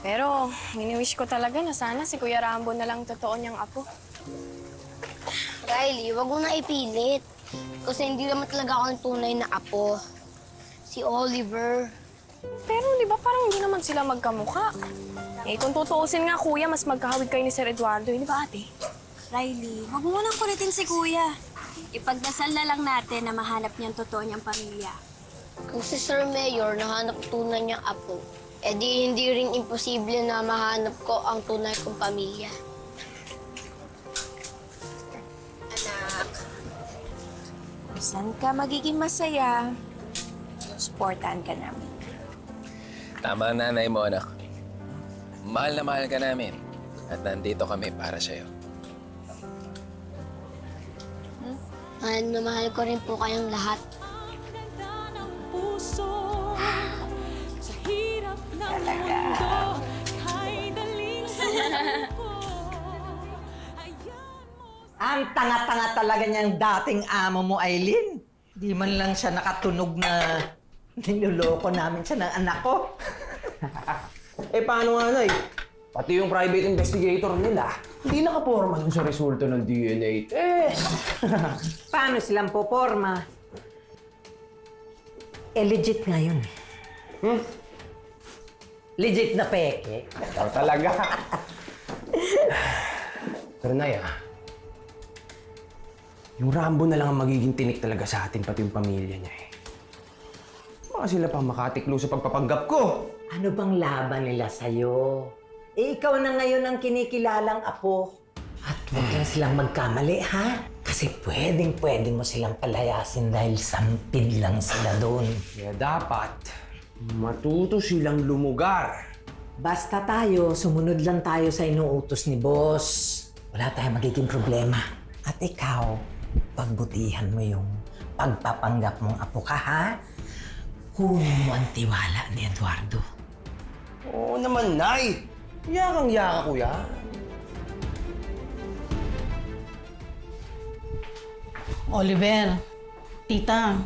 Pero, mini-wish ko talaga na sana si Kuya Rambo na lang totoo niyang apo. Riley, wag mo na ipilit. Kasi hindi naman talaga ako ang tunay na apo. Si Oliver. Pero di ba parang hindi naman sila magkamukha? Eh, kung tutuusin nga, Kuya, mas magkahawig kayo ni Sir Eduardo. Hindi ba, ate? Riley, huwag mo nang kulitin si Kuya. Ipagdasal na lang natin na mahanap niyang totoo niyang pamilya. Kung si Sir Mayor nahanap tunay niyang apo, edi hindi rin imposible na mahanap ko ang tunay kong pamilya. Anak, kung saan ka magiging masaya, supportahan ka namin. Tama ang nanay mo, anak. Mahal na mahal ka namin. At nandito kami para sa'yo. Mahal na mahal ko rin po kayong lahat. Puso sa hirap ng mundo, kay daling sumpo. Ang tanga-tanga talaga niyang dating amo mo, Aileen. Di man lang siya nakatunog na niloloko namin siya ng anak ko. Eh, paano nga, Nay? Pati yung private investigator nila, hindi nakaporma dun sa resulta ng DNA test. Paano silang poporma? Eh, legit nga yun. Legit na peke. Ikaw talaga. Pero Nay, yung Rambo na lang ang magiging tinik talaga sa atin, pati yung pamilya niya eh. Baka sila pang makatiklo sa pagpapanggap ko. Ano bang laban nila sa'yo? Eh, ikaw na ngayon ang kinikilalang apo. At huwag lang silang magkamali, ha? Kasi pwedeng-pwede mo silang palayasin dahil sampid lang sila doon. Kaya dapat, matuto silang lumugar. Basta tayo, sumunod lang tayo sa inuutos ni boss. Wala tayong magiging problema. At ikaw, pagbutihan mo yung pagpapanggap mong apo ka, ha? Kunin mo ang tiwala ni Eduardo. Oo naman, Nay. Yakang-yaka ko yan. Oliver, tita,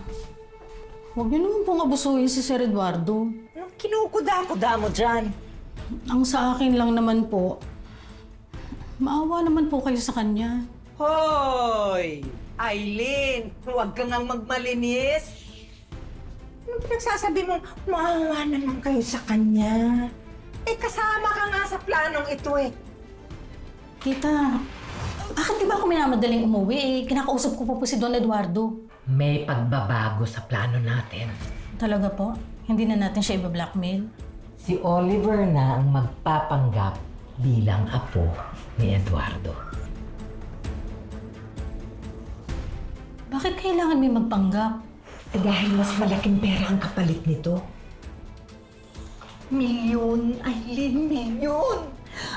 huwag niyo naman pong abusuhin si Sir Eduardo. Anong kinukuda-kuda mo dyan? Ang sa akin lang naman po, maawa naman po kayo sa kanya. Hoy! Aileen, huwag ka ngang magmalinis. Anong pinagsasabi mo? Maawa naman kayo sa kanya. Eh, kasama ka nga sa planong ito eh. Tita, bakit di ba ako minamadaling umuwi eh? Kinakausap ko po si Don Eduardo. May pagbabago sa plano natin. Talaga po? Hindi na natin siya i-blackmail? Si Oliver na ang magpapanggap bilang apo ni Eduardo. Bakit kailangan may magpanggap? Eh, dahil mas malaking pera ang kapalit nito. Milyon, Aileen, milyon!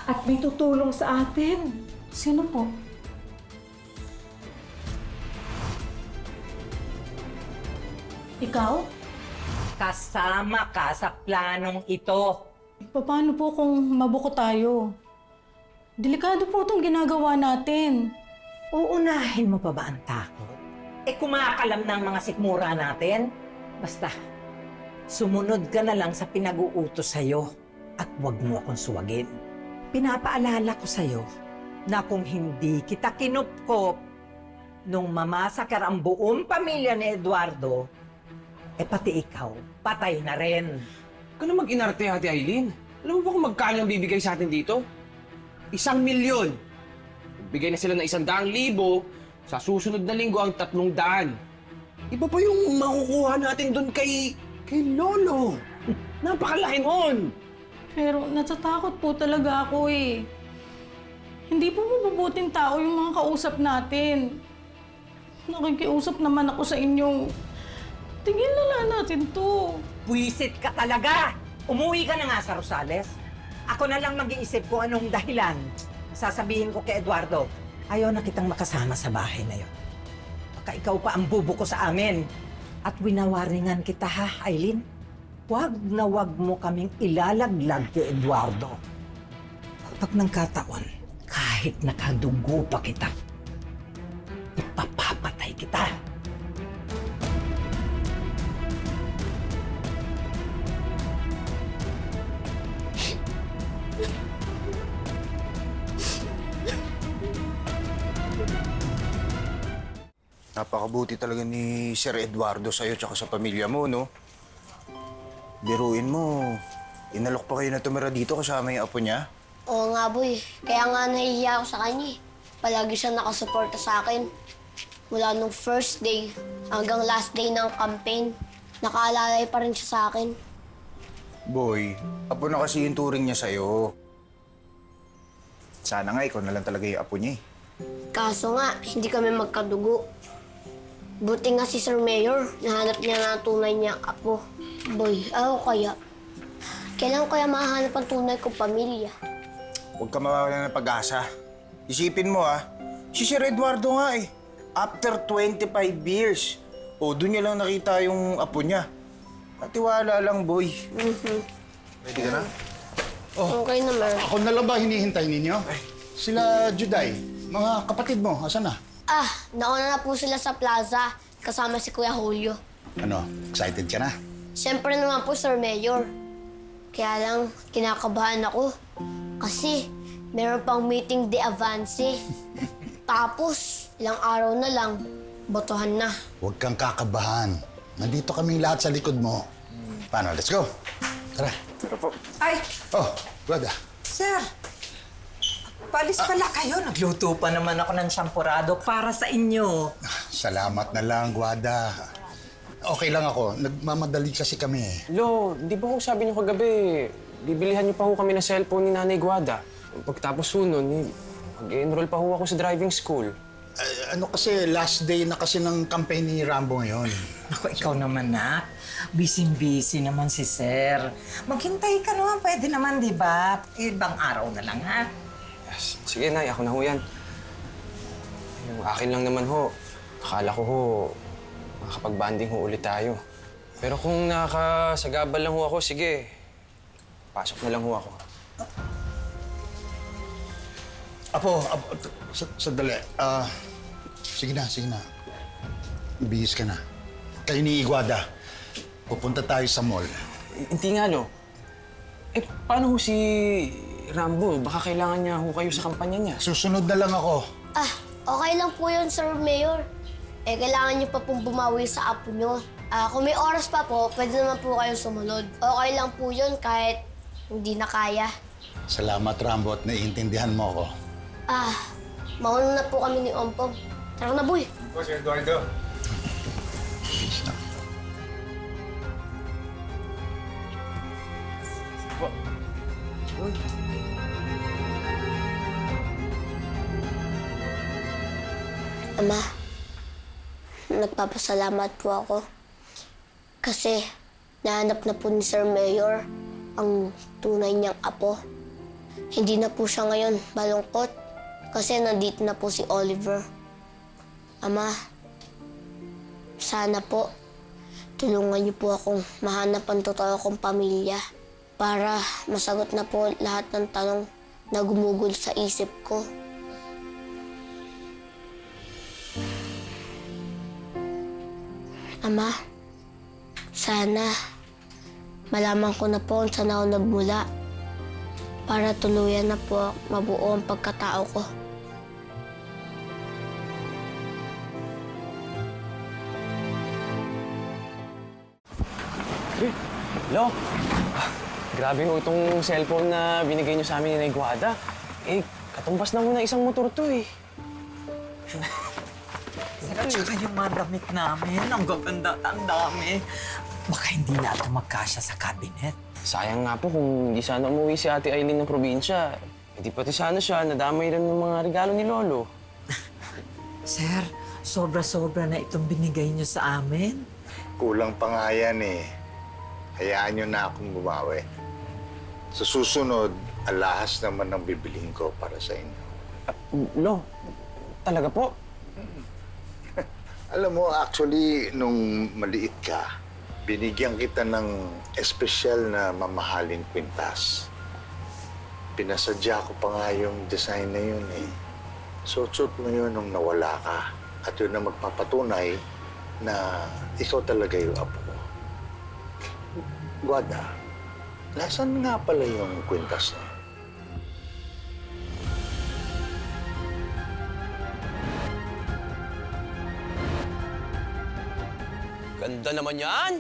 At may tutulong sa atin. Sino po? Ikaw? Kasama ka sa planong ito. Paano po kung mabuko tayo? Delikado po itong ginagawa natin. Uunahin mo pa ba ang takot? Eh, kumakalam ng mga sikmura natin? Basta, sumunod ka na lang sa pinag-uutos sa'yo at huwag mo akong suwagin. Pinapaalala ko sa'yo na kung hindi kita kinupkop nung mamasakar ang buong pamilya ni Eduardo, eh pati ikaw, patay na rin. Huwag ka na mag-inarte, Ate Aileen. Alam mo ba kung magkano ang bibigay sa atin dito? 1,000,000. Bigay na sila ng 100,000, sa susunod na linggo ang 300. Iba pa yung makukuha natin doon kay Lolo. Napakalaki nun. Pero natatakot po talaga ako eh. Hindi po mabubuting tao yung mga kausap natin. Nakikiusap naman ako sa inyo. Tingin na lang natin to. Buwisit ka talaga! Umuwi ka na nga sa Rosales. Ako na lang mag-iisip kung anong dahilan. Sasabihin ko kay Eduardo, ayaw na kitang makasama sa bahay na yon. Baka ikaw pa ang bubo ko sa amin. At winawaringan kita ha, Aileen. Huwag na huwag mo kaming ilalaglag kay Eduardo. Kapag nagkataon, kahit nakadugo pa kita, ipapapatay kita. Napakabuti talaga ni Sir Eduardo sa'yo tsaka sa pamilya mo, no? Biruin mo, inalok pa kayo na tumira dito kasama yung apo niya. Oo nga, boy. Kaya nga nahihiya ako sa kanya eh. Palagi siya nakasuporta sa akin. Mula nung first day hanggang last day ng campaign, nakaalalay pa rin siya sa akin. Boy, apo na kasi yung turing niya sa'yo. Sana nga ikaw na lang talaga yung apo niya eh. Kaso nga, hindi kami magkadugo. Buti nga si Sir Mayor, nahanap niya na ang tunay niyang apo. Boy, ako kaya. Kailan kaya mahanap ang tunay kong pamilya? Huwag ka mawawala ng pag-asa. Isipin mo si Sir Eduardo nga eh. After 25 years. Doon niya lang nakita yung apo niya. Patiwala lang, boy. Pwede ka na? Okay naman. Ako na lang ba hinihintay ninyo? Sila Juday, mga kapatid mo, asan na? Nauna na po sila sa plaza, kasama si Kuya Julio. Ano, excited ka na? Siyempre naman po, Sir Mayor. Kaya lang, kinakabahan ako. Kasi, meron pang meeting de avance. Tapos, ilang araw na lang, botohan na. Huwag kang kakabahan. Nandito kaming lahat sa likod mo. Paano, let's go. Tara. Tara po. Ay, Guada. sir. Palis pala kayo. Nagluto pa naman ako ng sampurado para sa inyo. Salamat na lang, Guada. Okay lang ako. Nagmamadali kasi kami eh. Lo, di ba ho sabi niyo kagabi, bibilihan niyo pa ho kami ng cellphone ni Nanay Guada. Pagtapos ho nun, mag-enroll pa ho ako sa driving school. Ano kasi, last day na kasi ng campaign ni Rambo ngayon. Ako, ikaw naman, nak. Busy-busy naman si Sir. Maghintay ka naman, pwede naman, di ba? Ibang araw na lang, ha? Sige, Nay, ako na ho yan. Yung akin lang naman ho, akala ko ho, makakapag-banding ho ulit tayo. Pero kung nakakasagabal lang ho ako, sige, pasok na lang ho ako. Apo, sandali. Sige na. Bihis ka na. Kayo ni Guada, pupunta tayo sa mall. Hindi nga, Lo. Paano ho si Rambo? Baka kailangan niya ho kayo sa kampanya niya. Susunod na lang ako. Okay lang po yun, Sir Mayor. Kailangan niyo pa pong bumawi sa apo niyo. Kung may oras pa po, pwede naman po kayong sumunod. Okay lang po yun kahit hindi na kaya. Salamat, Rambo, at naiintindihan mo ako. Mauna na po kami ni Ompong. Tara na, boy. Po, Sir Eduardo. Ama, nagpapasalamat po ako. Kasi nahanap na po ni Sir Mayor ang tunay niyang apo. Hindi na po siya ngayon malungkot kasi nandito na po si Oliver. Ama, sana po tulungan niyo po akong mahanap ang totoo kong pamilya para masagot na po lahat ng tanong na gumugol sa isip ko. Ama, sana malaman ko na po kung saan ako nagmula para tuluyan na po mabuo ang pagkatao ko. Lo, grabe ho itong cellphone na binigay niyo sa amin ni Nay Guada. Katumbas na ho na isang motor to eh. At saka yung mga damit namin, ang gaganda, ang dami. Baka hindi na ito magkasya sa cabinet. Sayang nga po kung hindi sana umuwi si Ate Aileen ng probinsya. Hindi pati sana siya, nadamay rin ng mga regalo ni Lolo. Sir, sobra-sobra na itong binigay niyo sa amin. Kulang pa nga yan eh. Hayaan nyo na akong bumawi. Sa susunod, alahas naman ang bibilihin ko para sa inyo. Lo, talaga po? Alam mo, actually, nung maliit ka, binigyan kita ng espesyal na mamahaling kwintas. Pinasadya ko pa nga yung design na yun eh. Suot-suot mo yun nung nawala ka. At yun na magpapatunay na ikaw talaga yung apo ko. Guada, nasan nga pala yung kwintas na yun? Ganda naman yan!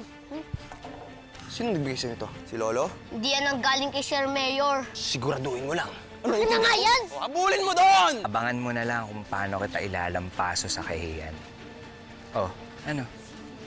Sino nagbigay sa'yo nito? Si Lolo? Hindi yan ang galing kay Sir Mayor. Siguraduhin mo lang. Ano na nga yan? O, habulin mo doon! Abangan mo na lang kung paano kita ilalampaso sa kahiyan. Oh, ano?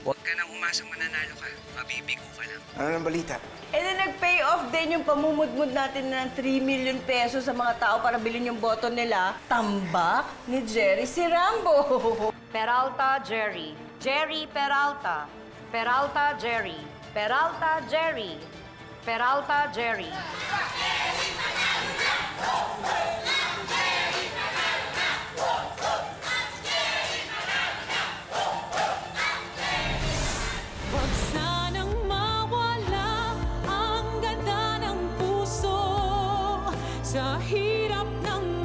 Huwag ka nang umasang mananalo ka. Mabibigo ka lang. Ano ng balita? Eh na nag-pay off din yung pamumudmud natin ng 3 million pesos sa mga tao para bilhin yung boto nila. Tambak ni Jerry si Rambo. Peralta, Jerry. Jerry Peralta. Peralta, Jerry. Peralta, Jerry. Peralta, Jerry. Huwag sanang mawala ang ganda ng puso sa hirap ng